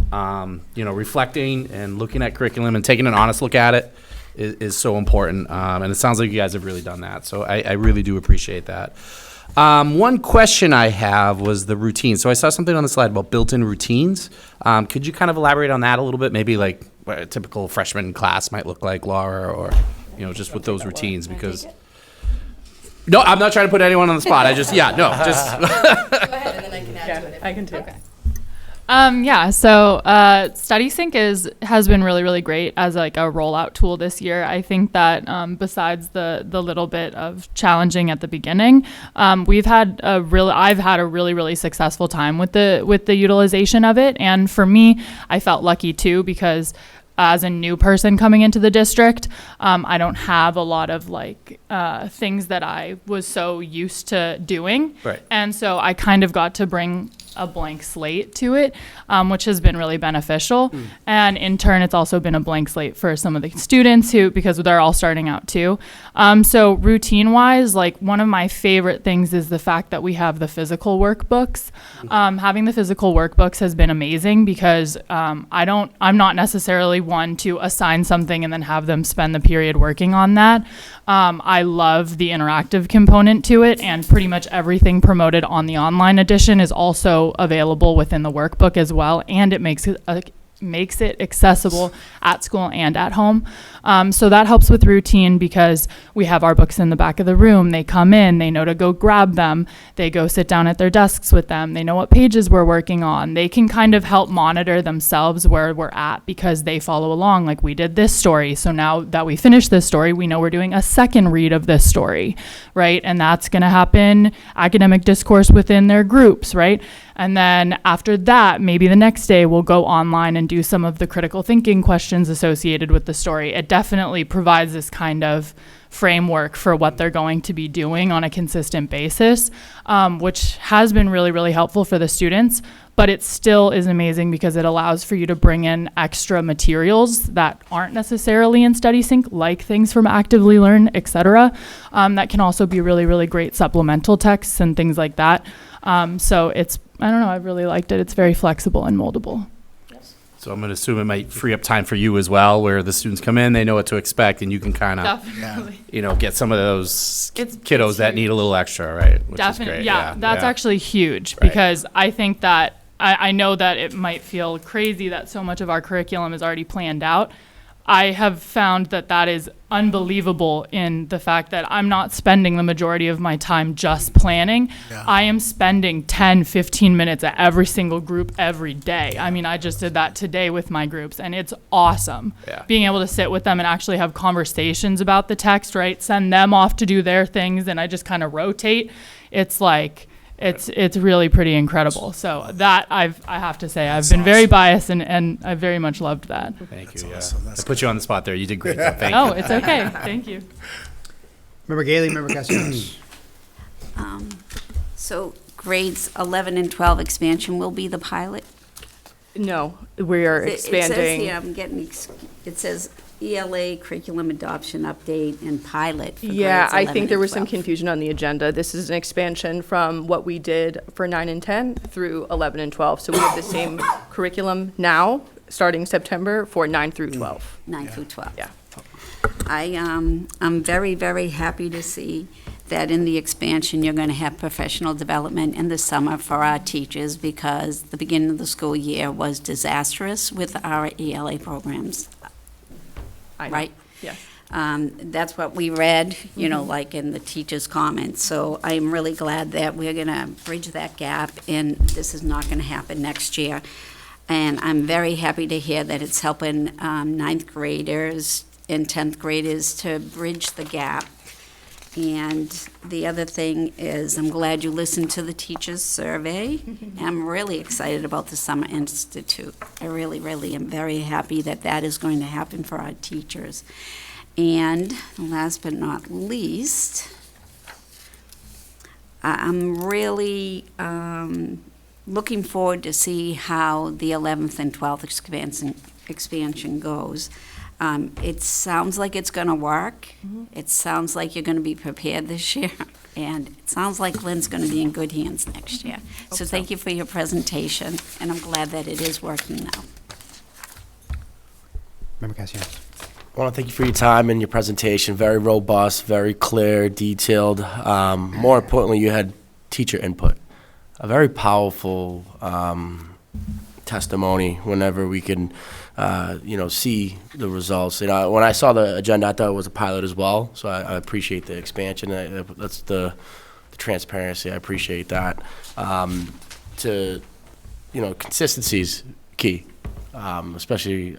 Speaker 7: Reflecting and looking at curriculum and taking an honest look at it is so important. And it sounds like you guys have really done that. So I really do appreciate that. One question I have was the routine. So I saw something on the slide about built-in routines. Could you kind of elaborate on that a little bit? Maybe like what a typical freshman class might look like, Laura, or just with those routines, because. No, I'm not trying to put anyone on the spot. Just. Go ahead,
Speaker 8: and then I can add to it. I can too. Okay.
Speaker 17: So StudySync has been really, really great as like a rollout tool this year. I think that besides the little bit of challenging at the beginning, I've had a really, really successful time with the utilization of it. And for me, I felt lucky too, because as a new person coming into the district, I don't have a lot of things that I was so used to doing.
Speaker 7: Right.
Speaker 17: And so I kind of got to bring a blank slate to it, which has been really beneficial. And in turn, it's also been a blank slate for some of the students because they're all starting out too. So routine wise, one of my favorite things is the fact that we have the physical workbooks. Having the physical workbooks has been amazing because I'm not necessarily one to assign something and then have them spend the period working on that. I love the interactive component to it, and pretty much everything promoted on the online edition is also available within the workbook as well, and it makes it accessible at school and at home. So that helps with routine because we have our books in the back of the room. They come in, they know to go grab them. They go sit down at their desks with them. They know what pages we're working on. They can kind of help monitor themselves where we're at because they follow along. Like we did this story. So now that we finished this story, we know we're doing a second read of this story, right? And that's going to happen academic discourse within their groups, right? And then after that, maybe the next day we'll go online and do some of the critical thinking questions associated with the story. It definitely provides this kind of framework for what they're going to be doing on a consistent basis, which has been really, really helpful for the students. But it still is amazing because it allows for you to bring in extra materials that aren't necessarily in StudySync, like things from Actively Learn, et cetera, that can also be really, really great supplemental texts and things like that. So I don't know, I've really liked it. It's very flexible and moldable.
Speaker 7: So I'm going to assume it might free up time for you as well, where the students come in, they know what to expect, and you can kind of, get some of those kiddos that need a little extra, right? Which is great.
Speaker 17: Yeah, that's actually huge because I think that I know that it might feel crazy that so much of our curriculum is already planned out. I have found that is unbelievable in the fact that I'm not spending the majority of my time just planning. Yeah. I am spending 10, 15 minutes at every single group every day. I mean, I just did that today with my groups, and it's awesome. Yeah. Being able to sit with them and actually have conversations about the text, right? Send them off to do their things, and I just kind of rotate. It's like... It's really pretty incredible. So that I have to say, I've been very biased and I very much loved that.
Speaker 7: Thank you. Awesome. I put you on the spot there. You did great. Thank you.
Speaker 17: Oh, it's okay. Thank you.
Speaker 1: Member Gailey, Member Castellanos.
Speaker 16: So grades 11 and 12 expansion will be the pilot?
Speaker 8: No, we are expanding.
Speaker 16: It says here, it says ELA curriculum adoption update and pilot for
Speaker 8: Yeah,
Speaker 16: grades
Speaker 8: I
Speaker 16: 11
Speaker 8: think there
Speaker 16: and
Speaker 8: was some
Speaker 16: 12.
Speaker 8: confusion on the agenda. This is an expansion from what we did for 9 and 10 through 11 and 12. So we have the same curriculum now, starting September, for 9 through 12.
Speaker 16: 9 through 12.
Speaker 8: Yeah.
Speaker 16: I'm very, very happy to see that in the expansion, you're going to have professional development in the summer for our teachers, because the beginning of the school year was disastrous with our ELA programs.
Speaker 8: I know.
Speaker 16: Right?
Speaker 8: Yes.
Speaker 16: That's what we read, you know, like in the teachers' comments. So I'm really glad that we're going to bridge that gap, and this is not going to happen next year. And I'm very happy to hear that it's helping ninth graders and 10th graders to bridge the gap. And the other thing is, I'm glad you listened to the teachers' survey. I'm really excited about the Summer Institute. I really, really am very happy that that is going to happen for our teachers. And last but not least, I'm really looking forward to see how the 11th and 12th expansion goes. It sounds like it's going to work. It sounds like you're going to be prepared this year. And it sounds like Lynn's going to be in good hands next year. So thank you for your presentation, and I'm glad that it is working now.
Speaker 1: Member Cassiano.
Speaker 13: I want to thank you for your time and your presentation. Very robust, very clear, detailed. More importantly, you had teacher input. A very powerful testimony whenever we can, see the results. You know, when I saw the agenda, I thought it was a pilot as well. So I appreciate the expansion. That's the transparency. I appreciate that. Consistency is key. Especially,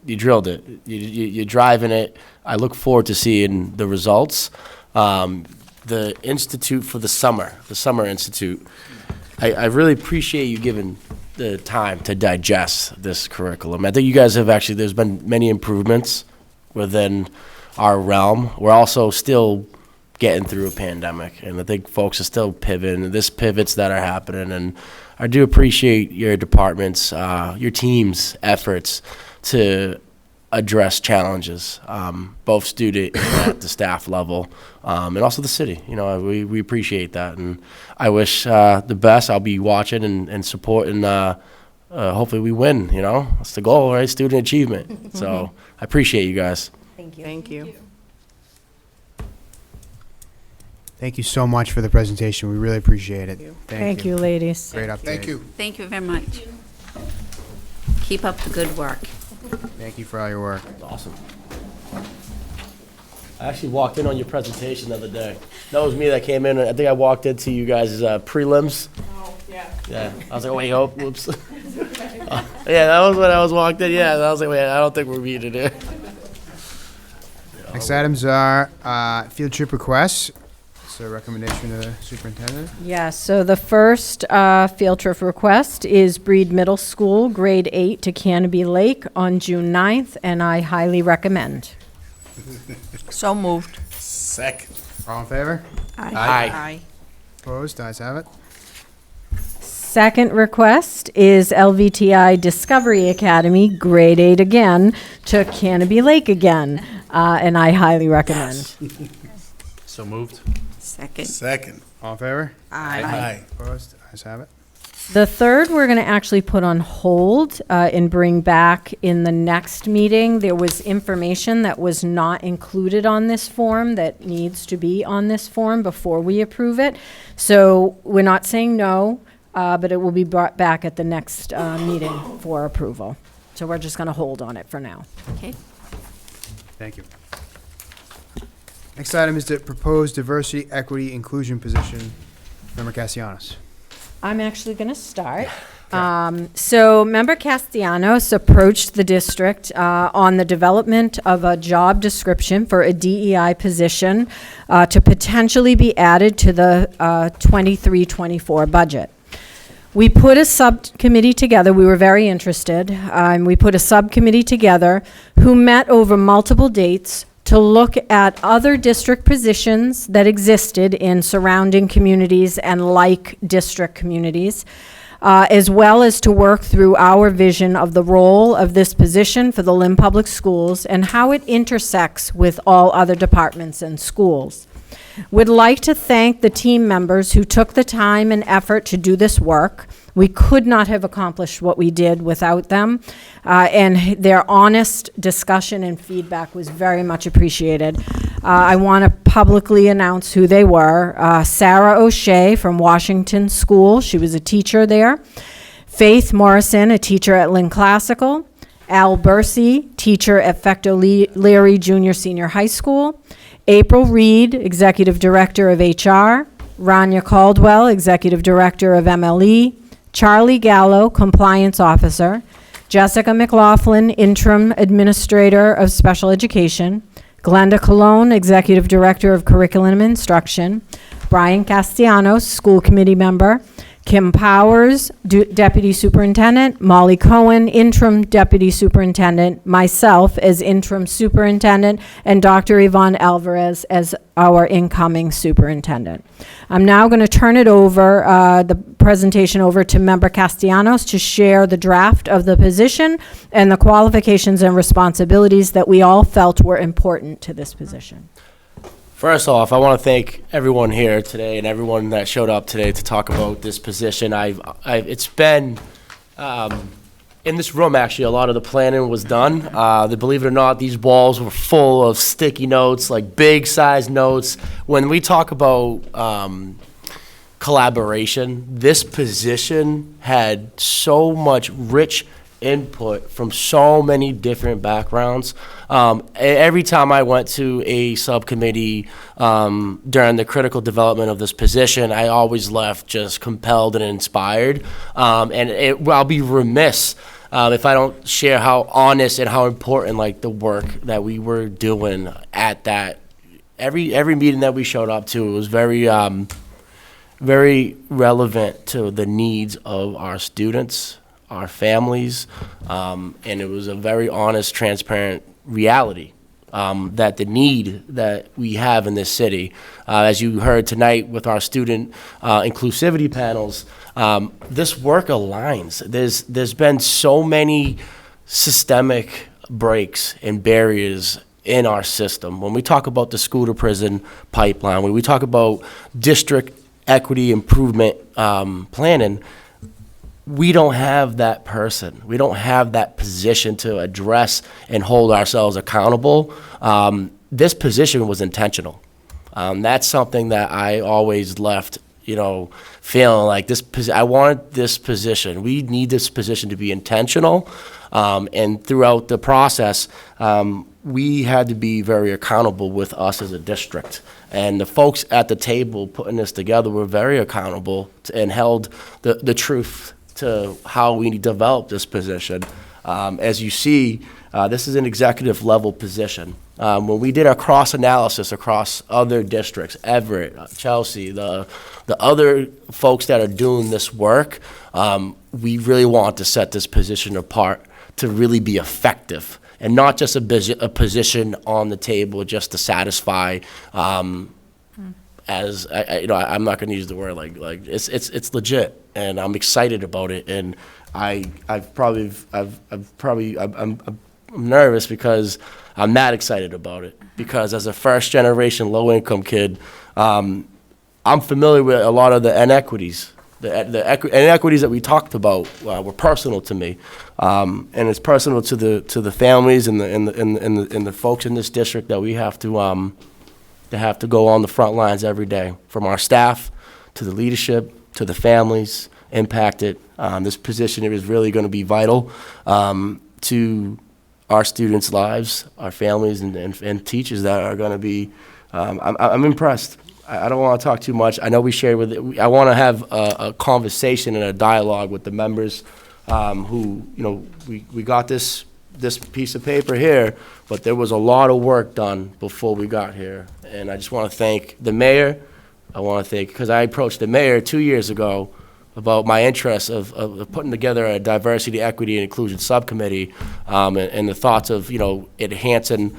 Speaker 13: you drilled it. You're driving it. I look forward to seeing the results. The Institute for the Summer Institute, I really appreciate you giving the time to digest this curriculum. I think you guys have actually, there's been many improvements within our realm. We're also still getting through a pandemic, and I think folks are still pivoting. There's pivots that are happening, and I do appreciate your department's, your team's efforts to address challenges, both student and at the staff level, and also the city. You know, we appreciate that, and I wish the best. I'll be watching and supporting. Hopefully, we win. You know, that's the goal, right? Student achievement. So I appreciate you guys.
Speaker 8: Thank you. Thank you.
Speaker 1: Thank you so much for the presentation. We really appreciate it.
Speaker 6: Thank you, ladies.
Speaker 1: Great update.
Speaker 4: Thank you.
Speaker 16: Thank you very much. Keep up the good work.
Speaker 1: Thank you for all your work.
Speaker 13: Awesome. I actually walked in on your presentation the other day. That was me that came in. I think I walked into you guys' prelims.
Speaker 8: Oh, yeah.
Speaker 13: Yeah. I was like, wait, oh, whoops. Yeah, that was when I was walked in. Yeah, I was like, wait, I don't think we're meeting here.
Speaker 1: Next items are field trip requests. So recommendation to the superintendent.
Speaker 6: Yes, so the first field trip request is Breed Middle School, grade 8 to Canopy Lake on June 9th, and I highly recommend.
Speaker 5: So moved.
Speaker 4: Second.
Speaker 1: All in favor?
Speaker 13: Aye.
Speaker 1: Opposed? Ayes have it.
Speaker 6: Second request is LVTI Discovery Academy, grade 8 again, to Canopy Lake again, and I highly recommend.
Speaker 7: So moved.
Speaker 4: Second.
Speaker 1: All in favor?
Speaker 4: Aye.
Speaker 1: Opposed? Ayes have it.
Speaker 6: The third, we're going to actually put on hold and bring back in the next meeting. There was information that was not included on this form that needs to be on this form before we approve it. So we're not saying no, but it will be brought back at the next meeting for approval. So we're just going to hold on it for now.
Speaker 16: Okay.
Speaker 1: Thank you. Next item is the proposed diversity, equity, inclusion position. Member Castellanos.
Speaker 6: I'm actually going to start. So Member Castellanos approached the district on the development of a job description for a DEI position to potentially be added to the 23-24 budget. We put a subcommittee together. We were very interested. We put a subcommittee together who met over multiple dates to look at other district positions that existed in surrounding communities and like district communities. as well as to work through our vision of the role of this position for the Lynn Public Schools and how it intersects with all other departments and schools. Would like to thank the team members who took the time and effort to do this work. We could not have accomplished what we did without them, and their honest discussion and feedback was very much appreciated. I want to publicly announce who they were. Sarah O'Shea from Washington School, she was a teacher there. Faith Morrison, a teacher at Lynn Classical. Al Bursey, teacher at Fecto Leary Junior Senior High School. April Reed, Executive Director of HR. Rania Caldwell, Executive Director of MLE. Charlie Gallo, Compliance Officer. Jessica McLaughlin, Interim Administrator of Special Education. Glenda Colon, Executive Director of Curriculum and Instruction. Brian Castellanos, School Committee Member. Kim Powers, Deputy Superintendent. Molly Cohen, Interim Deputy Superintendent. Myself as Interim Superintendent. And Dr. Yvonne Alvarez as our incoming Superintendent. I'm now going to turn it over, the presentation over to Member Castellanos to share the draft of the position and the qualifications and responsibilities that we all felt were important to this position.
Speaker 13: First off, I want to thank everyone here today and everyone that showed up today to talk about this position. It's been, in this room, actually, a lot of the planning was done. Believe it or not, these walls were full of sticky notes, like big size notes. When we talk about collaboration, this position had so much rich input from so many different backgrounds. Every time I went to a subcommittee during the critical development of this position, I always left just compelled and inspired. I'll be remiss if I don't share how honest and how important like the work that we were doing at that. Every meeting that we showed up to, it was very relevant to the needs of our students, our families, and it was a very honest, transparent reality that the need that we have in this city, as you heard tonight with our student inclusivity panels, this work aligns. There's been so many systemic breaks and barriers in our system. When we talk about the school to prison pipeline, when we talk about district equity improvement planning, we don't have that person. We don't have that position to address and hold ourselves accountable. This position was intentional. That's something that I always left, feeling like I wanted this position. We need this position to be intentional. And throughout the process, we had to be very accountable with us as a district. And the folks at the table putting this together were very accountable and held the truth to how we develop this position. As you see, this is an executive level position. When we did our cross analysis across other districts, Everett, Chelsea, the other folks that are doing this work, we really want to set this position apart to really be effective and not just a position on the table just to satisfy. I'm not going to use the word like it's legit, and I'm excited about it, and I'm nervous because I'm not excited about it, because as a first generation low income kid, I'm familiar with a lot of the inequities. The inequities that we talked about were personal to me, and it's personal to the families and the folks in this district that we have to go on the front lines every day, from our staff to the leadership to the families impacted. This position is really going to be vital to our students' lives, our families, and teachers that are going to be. I'm impressed. I don't want to talk too much. I know we shared I want to have a conversation and a dialogue with the members who, we got this piece of paper here, but there was a lot of work done before we got here. And I just want to thank the mayor. Because I approached the mayor 2 years ago about my interest of putting together a diversity, equity, and inclusion subcommittee, and the thoughts of, enhancing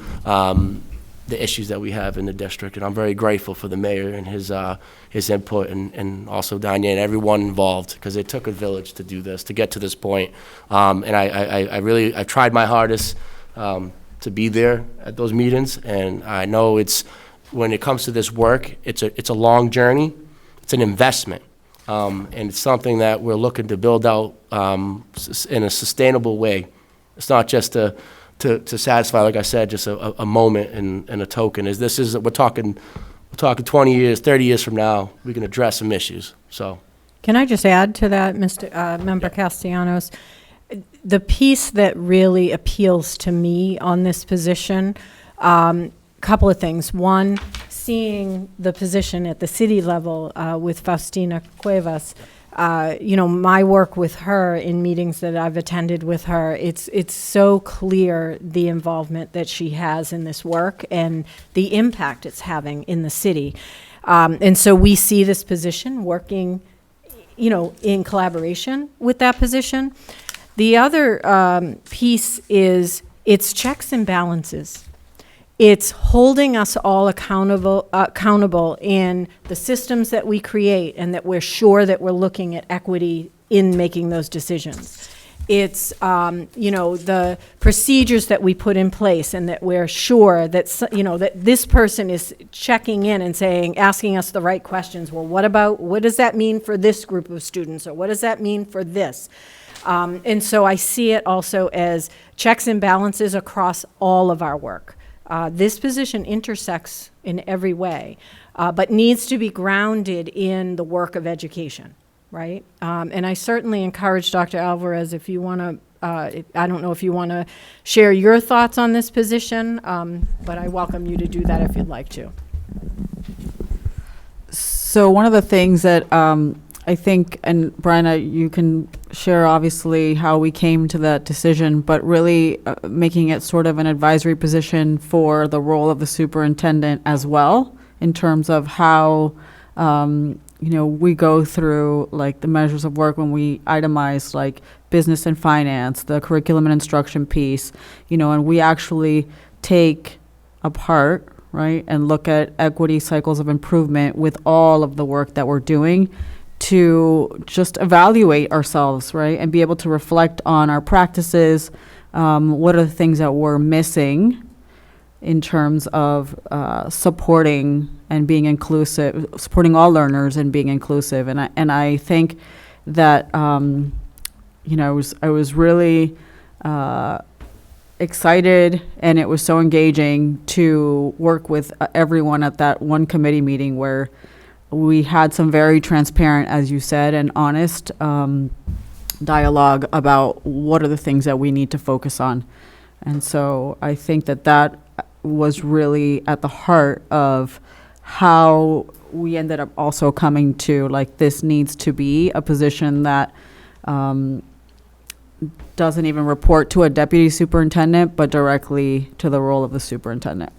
Speaker 13: the issues that we have in the district. And I'm very grateful for the mayor and his input, and also Danya and everyone involved, because it took a village to do this, to get to this point. And I've tried my hardest to be there at those meetings, and I know when it comes to this work, it's a long journey. It's an investment, and it's something that we're looking to build out in a sustainable way. It's not just to satisfy, like I said, just a moment and a token. We're talking 20 years, 30 years from now, we can address some issues. So,
Speaker 6: Can I just add to that, Member Castellanos? The piece that really appeals to me on this position, couple of things. One, seeing the position at the city level with Faustina Cuevas, my work with her in meetings that I've attended with her, it's so clear the involvement that she has in this work and the impact it's having in the city. And so we see this position working, in collaboration with that position. The other piece is it's checks and balances. It's holding us all accountable in the systems that we create, and that we're sure that we're looking at equity in making those decisions. It's, the procedures that we put in place, and that we're sure that, that this person is checking in and asking us the right questions. Well, what does that mean for this group of students? Or what does that mean for this? And so I see it also as checks and balances across all of our work. This position intersects in every way, but needs to be grounded in the work of education, right? And I certainly encourage Dr. Alvarez, if you want to, I don't know if you want to share your thoughts on this position, but I welcome you to do that if you'd like to.
Speaker 19: So one of the things that I think, and Brianna, you can share obviously how we came to that decision, but really making it sort of an advisory position for the role of the superintendent as well, in terms of how, we go through like the measures of work when we itemize like business and finance, the curriculum and instruction piece, and we actually take apart, right, and look at equity cycles of improvement with all of the work that we're doing, to just evaluate ourselves, right, and be able to reflect on our practices. What are the things that we're missing in terms of supporting and being inclusive, supporting all learners and being inclusive. And I think that I was really excited, and it was so engaging to work with everyone at that one committee meeting where we had some very transparent, as you said, and honest dialogue about what are the things that we need to focus on. And so I think that was really at the heart of how we ended up also coming to, like, this needs to be a position that doesn't even report to a deputy superintendent, but directly to the role of the superintendent.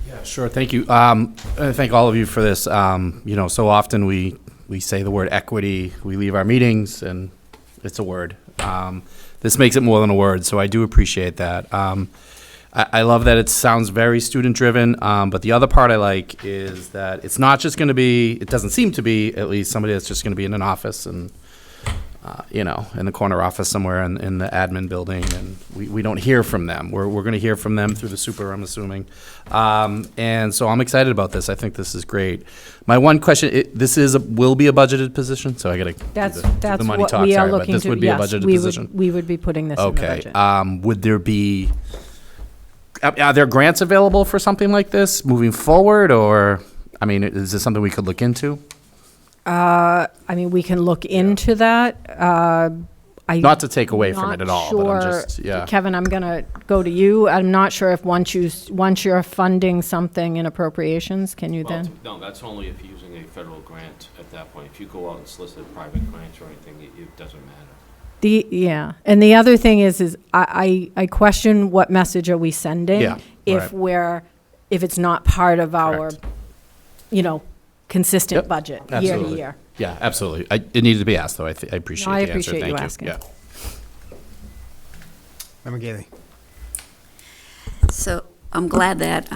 Speaker 7: Yeah, sure. Thank you. I thank all of you for this. So often we say the word equity, we leave our meetings, and it's a word. This makes it more than a word, so I do appreciate that. I love that it sounds very student-driven, but the other part I like is that it's not just going to be, it doesn't seem to be, at least, somebody that's just going to be in an office and, in the corner office somewhere in the admin building, and we don't hear from them. We're going to hear from them through the super, I'm assuming. And so I'm excited about this. I think this is great. My one question, this will be a budgeted position, so I got to
Speaker 6: That's
Speaker 7: the money
Speaker 6: what
Speaker 7: talk,
Speaker 6: we are
Speaker 7: sorry, but
Speaker 6: looking
Speaker 7: this
Speaker 6: to.
Speaker 7: would be
Speaker 6: Yes,
Speaker 7: a budgeted position?
Speaker 6: we would be putting this in the budget.
Speaker 7: Okay. Would there be, are there grants available for something like this moving forward, or, is this something we could look into?
Speaker 6: We can look into that.
Speaker 7: Not to take away from it at all, but I'm just, yeah.
Speaker 6: Kevin, I'm going to go to you. I'm not sure if once you're funding something in appropriations, can you then?
Speaker 20: No, that's only if you're using a federal grant at that point. If you go out and solicit private grants or anything, it doesn't matter.
Speaker 6: And the other thing is I question what message are we sending if it's not part of our, consistent budget year to year.
Speaker 7: Yeah, absolutely. It needed to be asked, though. I appreciate the answer.
Speaker 6: I appreciate
Speaker 7: Thank
Speaker 6: you
Speaker 7: you.
Speaker 6: asking.
Speaker 7: Yeah.
Speaker 1: Member Gailey.
Speaker 16: So I'm glad that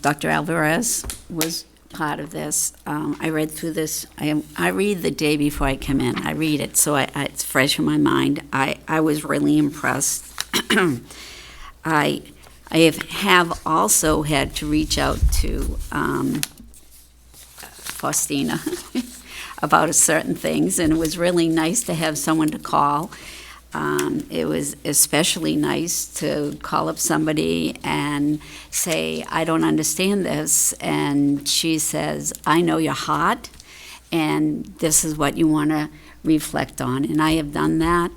Speaker 16: Dr. Alvarez was part of this. I read through this. I read the day before I come in. I read it, so it's fresh in my mind. I was really impressed. I have also had to reach out to Faustina about certain things, and it was really nice to have someone to call. It was especially nice to call up somebody and say, I don't understand this, and she says, I know your heart, and this is what you want to reflect on. And I have done that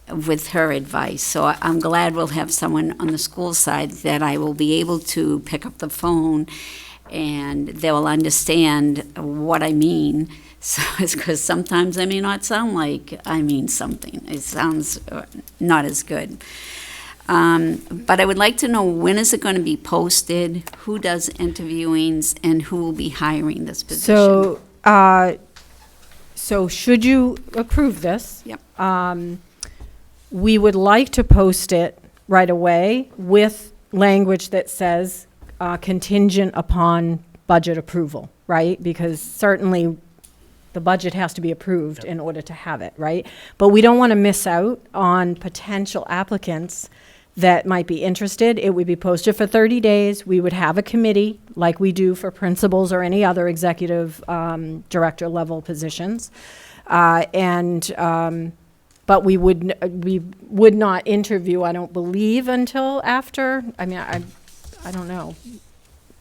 Speaker 16: with her advice. So I'm glad we'll have someone on the school side that I will be able to pick up the phone and they will understand what I mean. So it's because sometimes I may not sound like I mean something. It sounds not as good. But I would like to know, when is it going to be posted, who does interviewings, and who will be hiring this position?
Speaker 6: So should you approve this?
Speaker 16: Yep.
Speaker 6: We would like to post it right away with language that says contingent upon budget approval, right? Because certainly the budget has to be approved in order to have it, right? But we don't want to miss out on potential applicants that might be interested. It would be posted for 30 days. We would have a committee like we do for principals or any other executive director level positions. But we would not interview, I don't believe, until after. I mean, I don't know.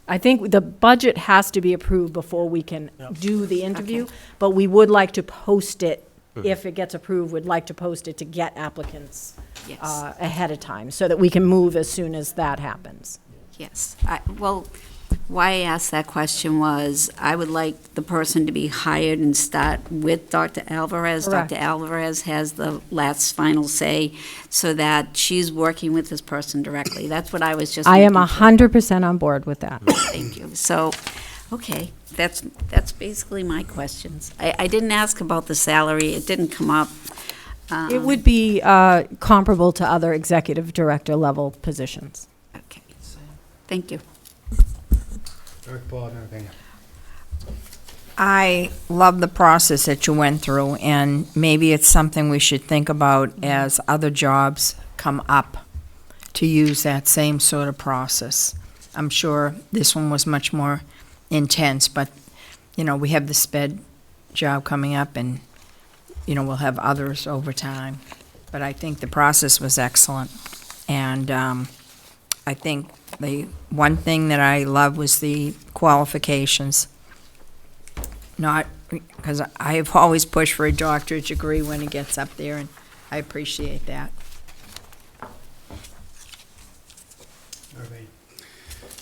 Speaker 6: I think the budget has to be approved before we can do the interview, but we would like to post it, if it gets approved, we'd like to post it to get applicants ahead of time, so that we can move as soon as that happens.
Speaker 16: Yes. Well, why I asked that question was I would like the person to be hired and start with Dr. Alvarez.
Speaker 6: Correct.
Speaker 16: Dr. Alvarez has the last final say, so that she's working with this person directly. That's what I was just
Speaker 6: I am
Speaker 16: making sure.
Speaker 6: 100% on board with that.
Speaker 16: Thank you. So, okay, that's basically my questions. I didn't ask about the salary. It didn't come up.
Speaker 6: It would be comparable to other executive director level positions.
Speaker 16: Okay. Thank you.
Speaker 5: I love the process that you went through, and maybe it's something we should think about as other jobs come up, to use that same sort of process. I'm sure this one was much more intense, but, you know, we have the sped job coming up, and, you know, we'll have others over time. But I think the process was excellent, and I think the one thing that I love was the qualifications. Not, because I have always pushed for a doctorate degree when it gets up there, and I appreciate that.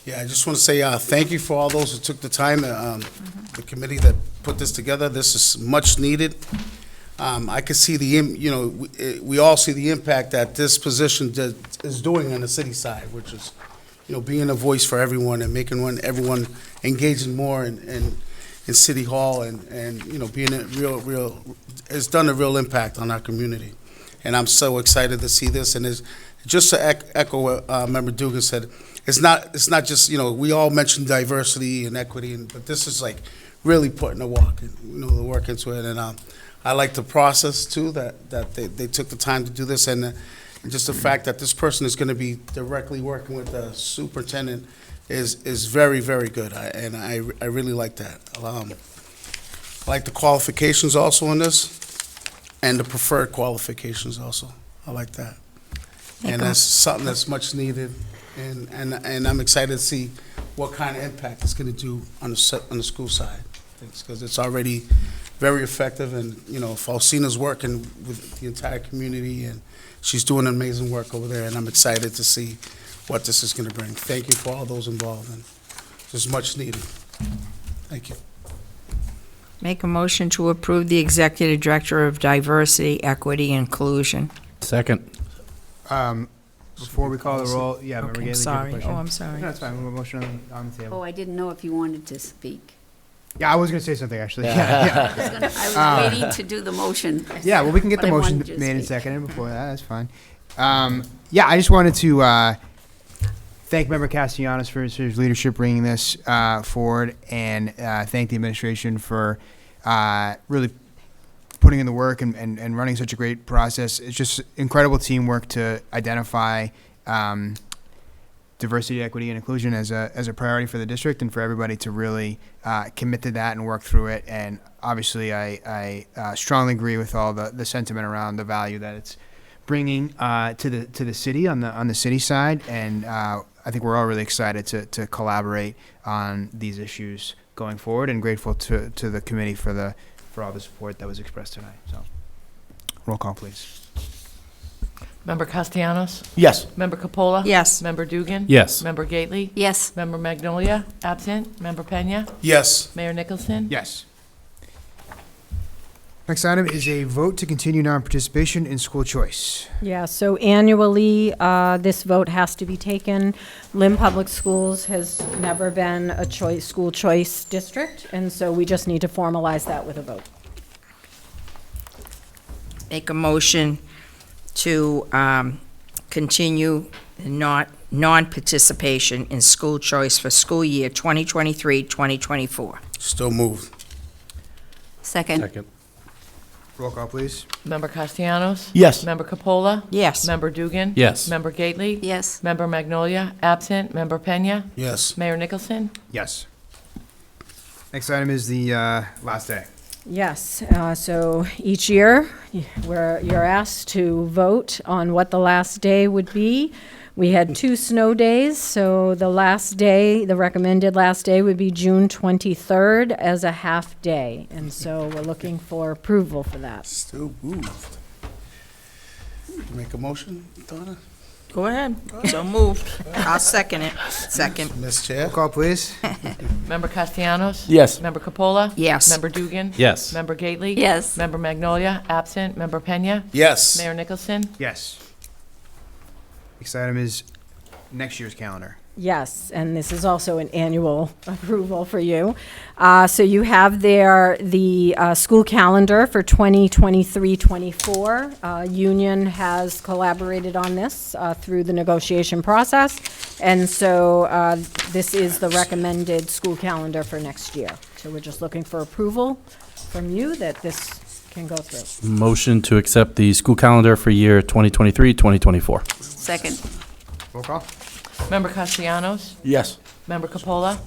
Speaker 4: Yeah, I just want to say thank you for all those who took the time, the committee that put this together. This is much needed. I can see we all see the impact that this position is doing on the city side, which is, being a voice for everyone and making everyone engaging more in City Hall and being a real, it's done a real impact on our community. And I'm so excited to see this. And it's just to echo what Member Dugan said, it's not just, we all mentioned diversity and equity, but this is like really putting the work into it. And I like the process too, that they took the time to do this, and just the fact that this person is going to be directly working with the superintendent is very, very good. I really like that. I like the qualifications also on this, and the preferred qualifications also. I like that. And that's something that's much needed, and I'm excited to see what kind of impact it's going to do on the school side, because it's already very effective, and Faustina's working with the entire community, and she's doing amazing work over there, and I'm excited to see what this is going to bring. Thank you for all those involved, and this is much needed. Thank you.
Speaker 5: Make a motion to approve the Executive Director of Diversity, Equity, and Inclusion.
Speaker 7: Second.
Speaker 1: Before we call the roll, Member Gailey,
Speaker 5: Okay,
Speaker 1: you have a
Speaker 5: sorry.
Speaker 1: question?
Speaker 5: Oh, I'm sorry.
Speaker 1: No, that's fine. We have a motion on the table.
Speaker 16: Oh, I didn't know if you wanted to speak.
Speaker 1: Yeah, I was going to say something, actually.
Speaker 16: I was waiting to do the motion.
Speaker 1: Yeah, well, we can get
Speaker 16: But
Speaker 1: the
Speaker 16: I
Speaker 1: motion
Speaker 16: wanted you to
Speaker 1: made and
Speaker 16: speak.
Speaker 1: seconded before that. That's fine. Yeah, I just wanted to thank Member Castellanos for his leadership bringing this forward, and thank the administration for really putting in the work and running such a great process. It's just incredible teamwork to identify diversity, equity, and inclusion as a priority for the district, and for everybody to really commit to that and work through it. And obviously, I strongly agree with all the sentiment around the value that it's bringing to the city on the city side, and I think we're all really excited to collaborate on these issues going forward, and grateful to the committee for all the support that was expressed tonight. So, roll call, please.
Speaker 3: Member Castellanos?
Speaker 13: Yes.
Speaker 3: Member Capola?
Speaker 5: Yes.
Speaker 3: Member Dugan?
Speaker 7: Yes.
Speaker 3: Member Gately?
Speaker 16: Yes.
Speaker 3: Member Magnolia? Absent. Member Pena?
Speaker 4: Yes.
Speaker 3: Mayor Nicholson?
Speaker 1: Yes. Next item is a vote to continue non-participation in school choice.
Speaker 6: Yeah, so annually, this vote has to be taken. Lynn Public Schools has never been a school choice district, and so we just need to formalize that with a vote.
Speaker 5: Make a motion to continue non-participation in school choice for school year 2023-2024.
Speaker 4: Still moved.
Speaker 16: Second.
Speaker 1: Roll call, please.
Speaker 3: Member Castellanos?
Speaker 13: Yes.
Speaker 3: Member Capola?
Speaker 5: Yes.
Speaker 3: Member Dugan?
Speaker 7: Yes.
Speaker 3: Member Gately?
Speaker 16: Yes.
Speaker 3: Member Magnolia? Absent. Member Pena?
Speaker 4: Yes.
Speaker 3: Mayor Nicholson?
Speaker 1: Yes. Next item is the last day.
Speaker 6: Yes, so each year, you're asked to vote on what the last day would be. We had 2 snow days, so the last day, the recommended last day would be June 23rd as a half day. And so we're looking for approval for that.
Speaker 4: Still moved. Make a motion, Donna?
Speaker 5: Go ahead. So moved. I'll second it. Second.
Speaker 4: Ms. Chair?
Speaker 1: Roll call, please.
Speaker 3: Member Castellanos?
Speaker 13: Yes.
Speaker 3: Member Capola?
Speaker 5: Yes.
Speaker 3: Member Dugan?
Speaker 7: Yes.
Speaker 3: Member Gately?
Speaker 16: Yes.
Speaker 3: Member Magnolia? Absent. Member Pena?
Speaker 4: Yes.
Speaker 3: Mayor Nicholson?
Speaker 1: Yes. Next item is next year's calendar.
Speaker 6: Yes, and this is also an annual approval for you. So you have there the school calendar for 2023-24. Union has collaborated on this through the negotiation process, and so this is the recommended school calendar for next year. So we're just looking for approval from you that this can go through.
Speaker 7: Motion to accept the school calendar for year 2023-2024.
Speaker 16: Second.
Speaker 1: Roll call.
Speaker 3: Member Castellanos?
Speaker 13: Yes.
Speaker 3: Member Capola?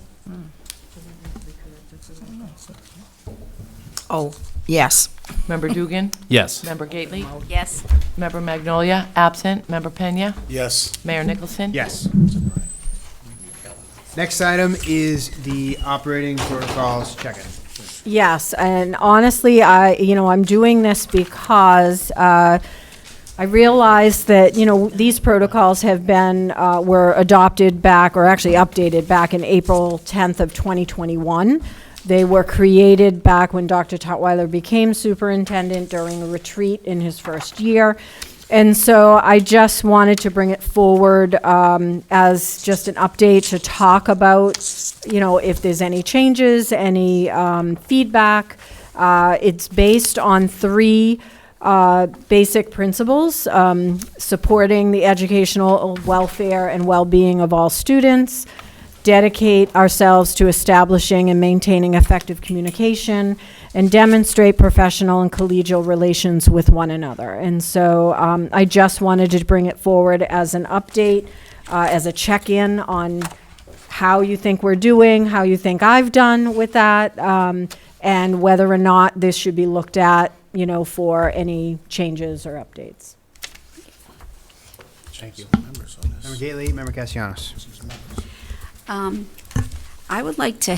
Speaker 5: Oh, yes.
Speaker 3: Member Dugan?
Speaker 7: Yes.
Speaker 3: Member Gately?
Speaker 16: Yes.
Speaker 3: Member Magnolia? Absent. Member Pena?
Speaker 4: Yes.
Speaker 3: Mayor Nicholson?
Speaker 1: Yes. Next item is the operating protocols check-in.
Speaker 6: Yes, and honestly, I'm doing this because I realized that, these protocols have been, were adopted back, or actually updated back in April 10th of 2021. They were created back when Dr. Tutwiler became superintendent during a retreat in his first year. And so I just wanted to bring it forward as just an update to talk about, if there's any changes, any feedback. It's based on 3 basic principles: supporting the educational welfare and well-being of all students, dedicate ourselves to establishing and maintaining effective communication, and demonstrate professional and collegial relations with one another. And so I just wanted to bring it forward as an update, as a check-in on how you think we're doing, how you think I've done with that, and whether or not this should be looked at, for any changes or updates.
Speaker 1: Thank you. Member Gately, Member Castellanos.
Speaker 16: I would like to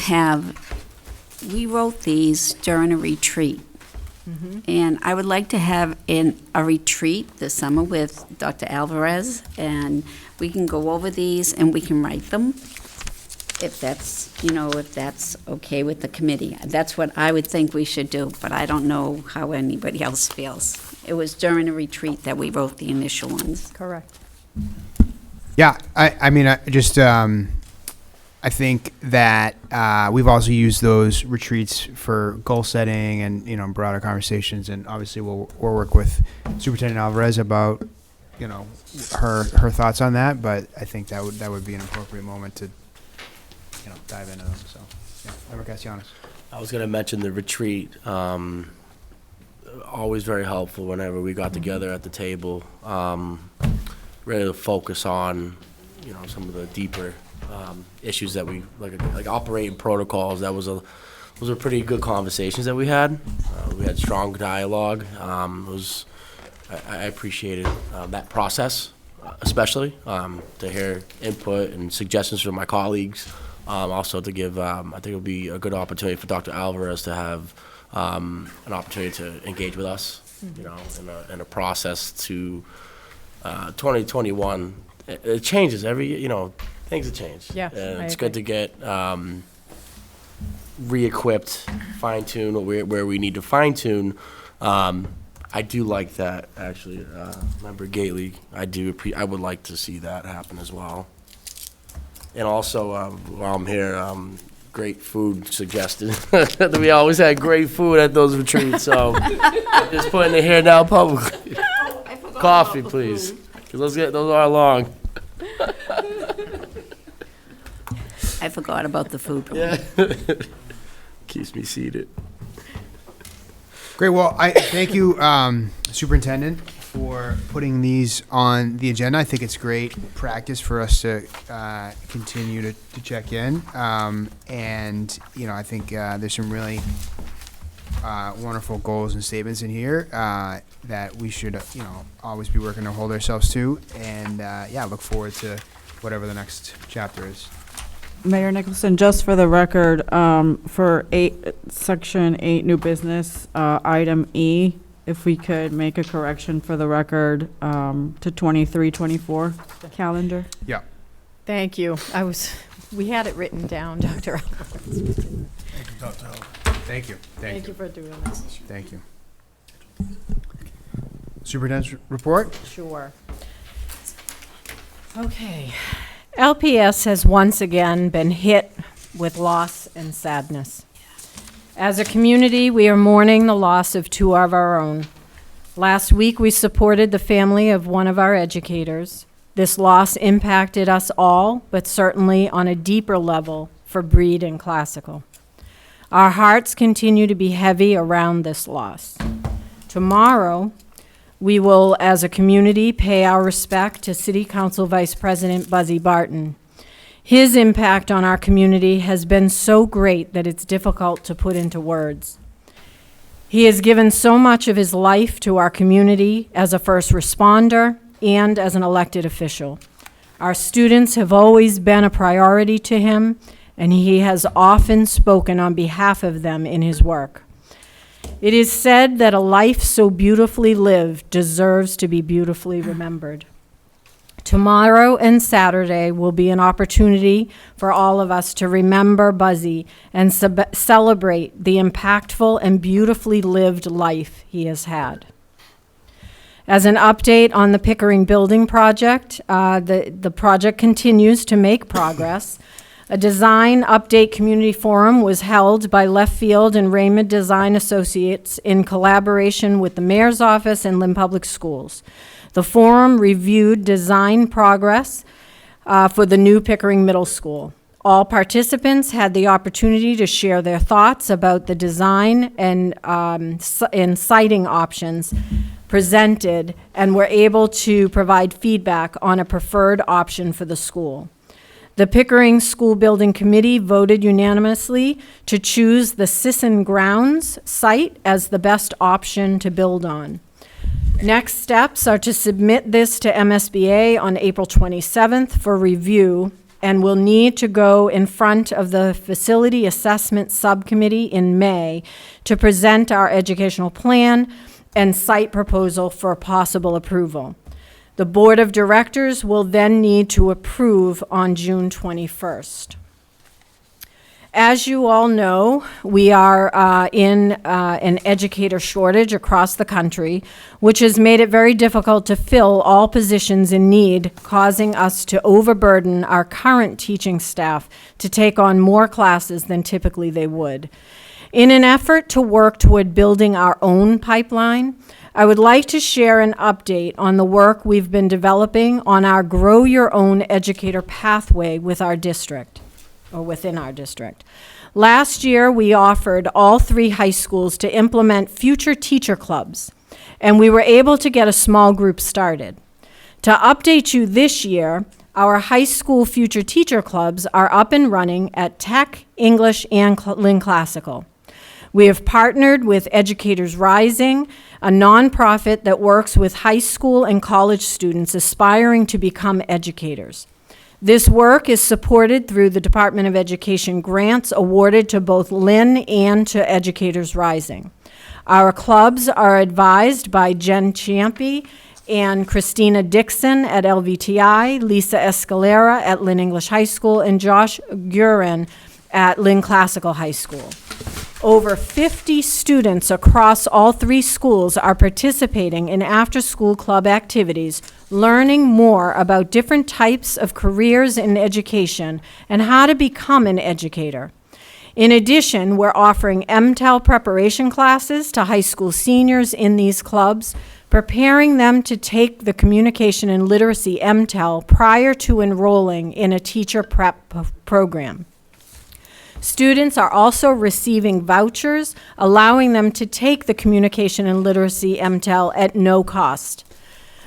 Speaker 16: we wrote these during a retreat. And I would like to have a retreat this summer with Dr. Alvarez, and we can go over these and we can write them, if that's okay with the committee. That's what I would think we should do, but I don't know how anybody else feels. It was during a retreat that we wrote the initial ones.
Speaker 6: Correct.
Speaker 1: Yeah, I think that we've also used those retreats for goal setting and broader conversations, and obviously we'll work with Superintendent Alvarez about you know, her thoughts on that, but I think that would be an appropriate moment to, you know, dive into them, so, yeah. Member Castellanos.
Speaker 13: I was gonna mention the retreat, always very helpful whenever we got together at the table. Really to focus on, you know, some of the deeper, issues that we, like operating protocols. Those were pretty good conversations that we had. We had strong dialogue. I appreciated that process, especially to hear input and suggestions from my colleagues. Also to give, I think it would be a good opportunity for Dr. Alvarez to have an opportunity to engage with us, you know, in a process to 2021. It changes you know, things have changed.
Speaker 6: Yeah,
Speaker 13: And
Speaker 6: I
Speaker 13: it's
Speaker 6: agree.
Speaker 13: good to get re-equipped, fine-tune where we need to fine-tune. I do like that, actually. Member Gately, I would like to see that happen as well. And also, while I'm here, great food suggested. We always had great food at those retreats, so I'm just putting it here now publicly. Coffee, please, because those are long.
Speaker 16: I forgot about the food.
Speaker 13: Yeah. Keeps me seated.
Speaker 1: Great, well, I thank you, Superintendent, for putting these on the agenda. I think it's great practice for us to continue to check in. And, you know, I think there's some really wonderful goals and statements in here that we should, you know, always be working to hold ourselves to. And, yeah, look forward to whatever the next chapter is.
Speaker 19: Mayor Nicholson, just for the record, for Section 8, new business, item E, if we could make a correction for the record to 23-24 calendar.
Speaker 1: Yeah.
Speaker 6: Thank you. We had it written down, Dr. Alvarez.
Speaker 1: Thank you, Dr. Thank you.
Speaker 6: Thank you for doing this.
Speaker 1: Thank you. Superintendent's report?
Speaker 6: Sure. Okay. LPS has once again been hit with loss and sadness. As a community, we are mourning the loss of two of our own. Last week, we supported the family of one of our educators. This loss impacted us all, but certainly on a deeper level for Breed and Classical. Our hearts continue to be heavy around this loss. Tomorrow, we will, as a community, pay our respect to City Council Vice President Buzzy Barton. His impact on our community has been so great that it's difficult to put into words. He has given so much of his life to our community as a first responder and as an elected official. Our students have always been a priority to him, and he has often spoken on behalf of them in his work. It is said that a life so beautifully lived deserves to be beautifully remembered. Tomorrow and Saturday will be an opportunity for all of us to remember Buzzy and celebrate the impactful and beautifully lived life he has had. As an update on the Pickering Building project, the project continues to make progress. A design update community forum was held by Left Field and Raymond Design Associates in collaboration with the Mayor's Office and Lynn Public Schools. The forum reviewed design progress for the new Pickering Middle School. All participants had the opportunity to share their thoughts about the design and siting options presented, and were able to provide feedback on a preferred option for the school. The Pickering School Building Committee voted unanimously to choose the Sisson Grounds site as the best option to build on. Next steps are to submit this to MSBA on April 27th for review, and will need to go in front of the Facility Assessment Subcommittee in May to present our educational plan and site proposal for possible approval. The Board of Directors will then need to approve on June 21st. As you all know, we are in an educator shortage across the country, which has made it very difficult to fill all positions in need, causing us to overburden our current teaching staff to take on more classes than typically they would. In an effort to work toward building our own pipeline, I would like to share an update on the work we've been developing on our Grow Your Own Educator pathway with our district, or within our district. Last year, we offered all 3 high schools to implement future teacher clubs, and we were able to get a small group started. To update you this year, our high school future teacher clubs are up and running at Tech, English, and Lynn Classical. We have partnered with Educators Rising, a nonprofit that works with high school and college students aspiring to become educators. This work is supported through the Department of Education grants awarded to both Lynn and to Educators Rising. Our clubs are advised by Jen Ciampi and Christina Dixon at LVTI, Lisa Escalera at Lynn English High School, and Josh Gurin at Lynn Classical High School. Over 50 students across all 3 schools are participating in after-school club activities, learning more about different types of careers in education and how to become an educator. In addition, we're offering MTEL preparation classes to high school seniors in these clubs, preparing them to take the Communication and Literacy MTEL prior to enrolling in a teacher prep program. Students are also receiving vouchers, allowing them to take the Communication and Literacy MTEL at no cost.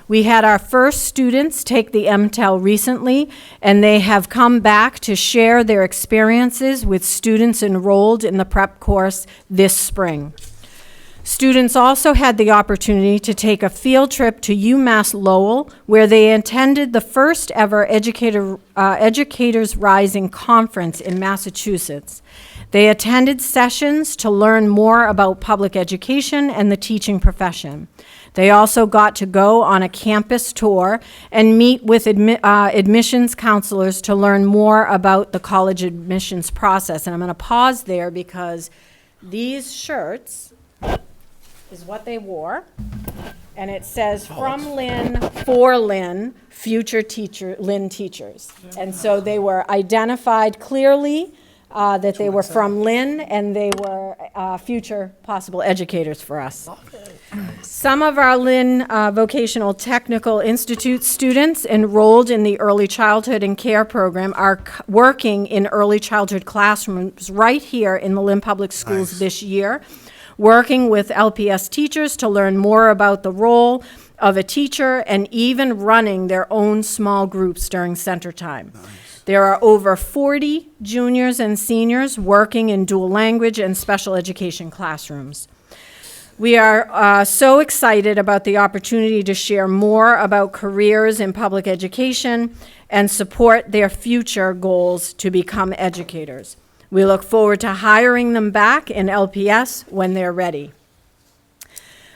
Speaker 6: We had our first students take the MTEL recently, and they have come back to share their experiences with students enrolled in the prep course this spring. Students also had the opportunity to take a field trip to UMass Lowell, where they attended the first ever Educators Rising Conference in Massachusetts. They attended sessions to learn more about public education and the teaching profession. They also got to go on a campus tour and meet with admissions counselors to learn more about the college admissions process. And I'm going to pause there because these shirts is what they wore, and it says from Lynn, for Lynn, future teacher, Lynn teachers. And so they were identified clearly that they were from Lynn, and they were future possible educators for us. Some of our Lynn Vocational Technical Institute students enrolled in the Early Childhood and Care program are working in early childhood classrooms right here in the Lynn Public Schools this year, working with LPS teachers to learn more about the role of a teacher and even running their own small groups during center time. There are over 40 juniors and seniors working in dual language and special education classrooms. We are so excited about the opportunity to share more about careers in public education and support their future goals to become educators. We look forward to hiring them back in LPS when they're ready.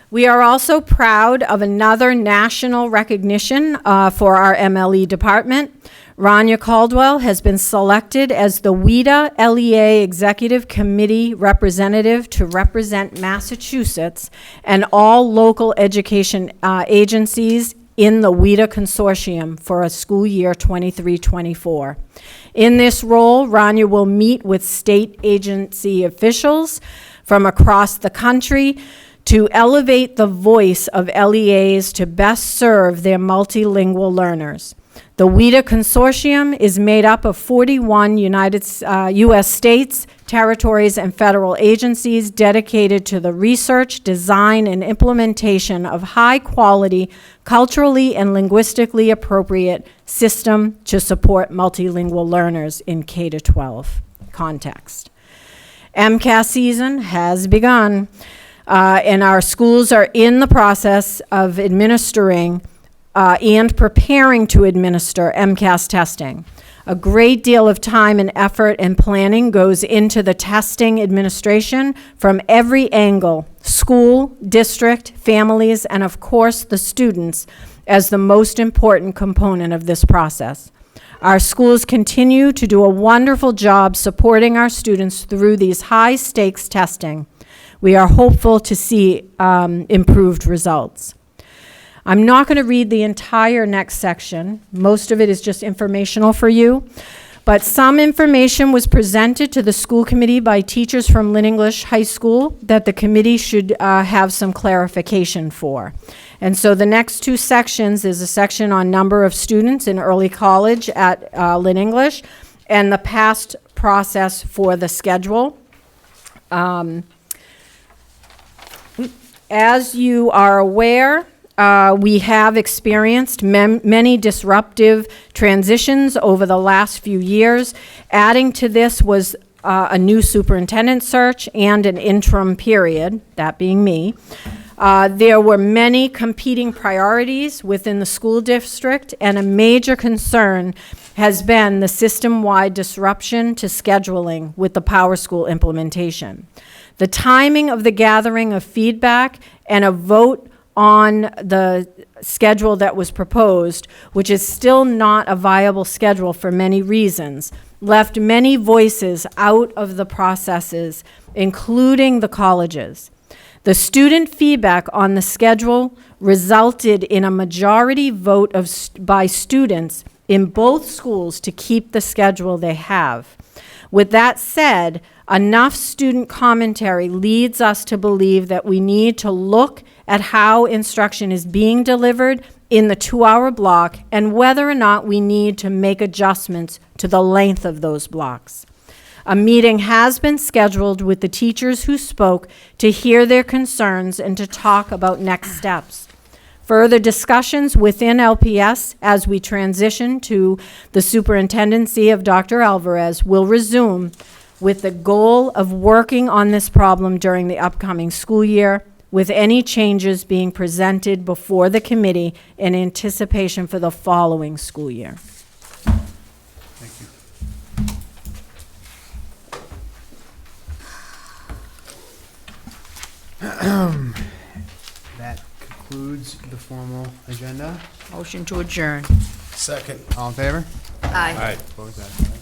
Speaker 6: We are also proud of another national recognition for our MLE department. Rania Caldwell has been selected as the WIDA LEA Executive Committee representative to represent Massachusetts and all local education agencies in the WIDA Consortium for a school year 23-24. In this role, Rania will meet with state agency officials from across the country to elevate the voice of LEAs to best serve their multilingual learners. The WIDA Consortium is made up of 41 U.S. states, territories, and federal agencies dedicated to the research, design, and implementation of high-quality, culturally and linguistically appropriate system to support multilingual learners in K-12 context. MCAS season has begun, and our schools are in the process of administering and preparing to administer MCAS testing. A great deal of time and effort and planning goes into the testing administration from every angle: school, district, families, and of course the students as the most important component of this process. Our schools continue to do a wonderful job supporting our students through these high-stakes testing. We are hopeful to see improved results. I'm not going to read the entire next section. Most of it is just informational for you. But some information was presented to the school committee by teachers from Lynn English High School that the committee should have some clarification for. And so the next two sections is a section on number of students in early college at Lynn English and the past process for the schedule. As you are aware, we have experienced many disruptive transitions over the last few years. Adding to this was a new superintendent search and an interim period, that being me. There were many competing priorities within the school district, and a major concern has been the system-wide disruption to scheduling with the Power School implementation. The timing of the gathering of feedback and a vote on the schedule that was proposed, which is still not a viable schedule for many reasons, left many voices out of the processes, including the colleges. The student feedback on the schedule resulted in a majority vote by students in both schools to keep the schedule they have. With that said, enough student commentary leads us to believe that we need to look at how instruction is being delivered in the 2-hour block and whether or not we need to make adjustments to the length of those blocks. A meeting has been scheduled with the teachers who spoke to hear their concerns and to talk about next steps. Further discussions within LPS as we transition to the superintendency of Dr. Alvarez will resume with the goal of working on this problem during the upcoming school year, with any changes being presented before the committee in anticipation for the following school year.
Speaker 1: That concludes the formal agenda.
Speaker 5: Motion to adjourn.
Speaker 13: Second.
Speaker 1: All in favor?
Speaker 12: Aye.
Speaker 1: Opposed? Ayes have it.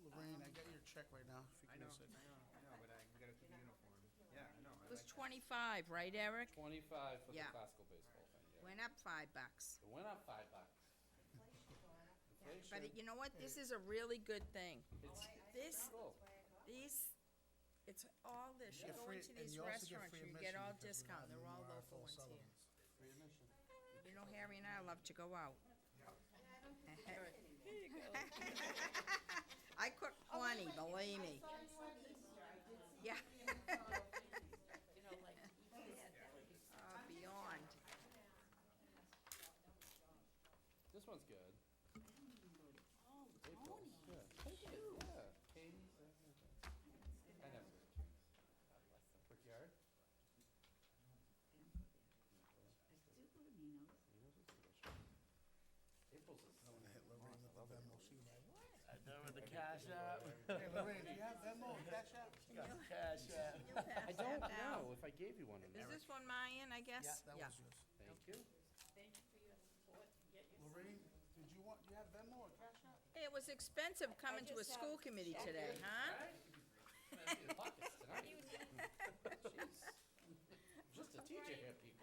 Speaker 4: Lorraine, I got your check right now.
Speaker 1: I know, but we gotta keep it uniform. Yeah, I know.
Speaker 5: It was 25, right, Eric?
Speaker 7: 25 for
Speaker 5: Yeah.
Speaker 7: the classical baseball thing. Yeah.
Speaker 5: Went up $5.
Speaker 7: It went up $5.
Speaker 5: But you know what? This is a really good thing. This, these, it's all this. You
Speaker 4: get
Speaker 5: go
Speaker 4: free-
Speaker 5: into
Speaker 4: and
Speaker 5: these
Speaker 4: you also get
Speaker 5: restaurants,
Speaker 4: free
Speaker 5: you get
Speaker 4: admission
Speaker 5: all
Speaker 4: because we're
Speaker 5: discount.
Speaker 4: having
Speaker 5: They're all
Speaker 4: our
Speaker 5: local
Speaker 4: full
Speaker 5: ones here.
Speaker 4: settlements.
Speaker 5: You know, Harry and I love to go out. I cook plenty, believe me. Yeah. Beyond.
Speaker 7: This one's good. April. Yeah. Thank you. Yeah. Katie's. I never get a chance. God bless them. Brickyard. April's is so nice.
Speaker 13: I know with the cash app.
Speaker 4: Hey, Lorraine, do you have Venmo or Cash App?
Speaker 13: She got the cash app.
Speaker 7: I don't know if I gave you one in
Speaker 5: Is
Speaker 7: there.
Speaker 5: this one mine, I guess?
Speaker 4: Yeah, that was yours.
Speaker 7: Thank you.
Speaker 4: Lorraine,
Speaker 5: Hey, it was expensive coming to a school committee today, huh?
Speaker 13: Just a teacher here, people.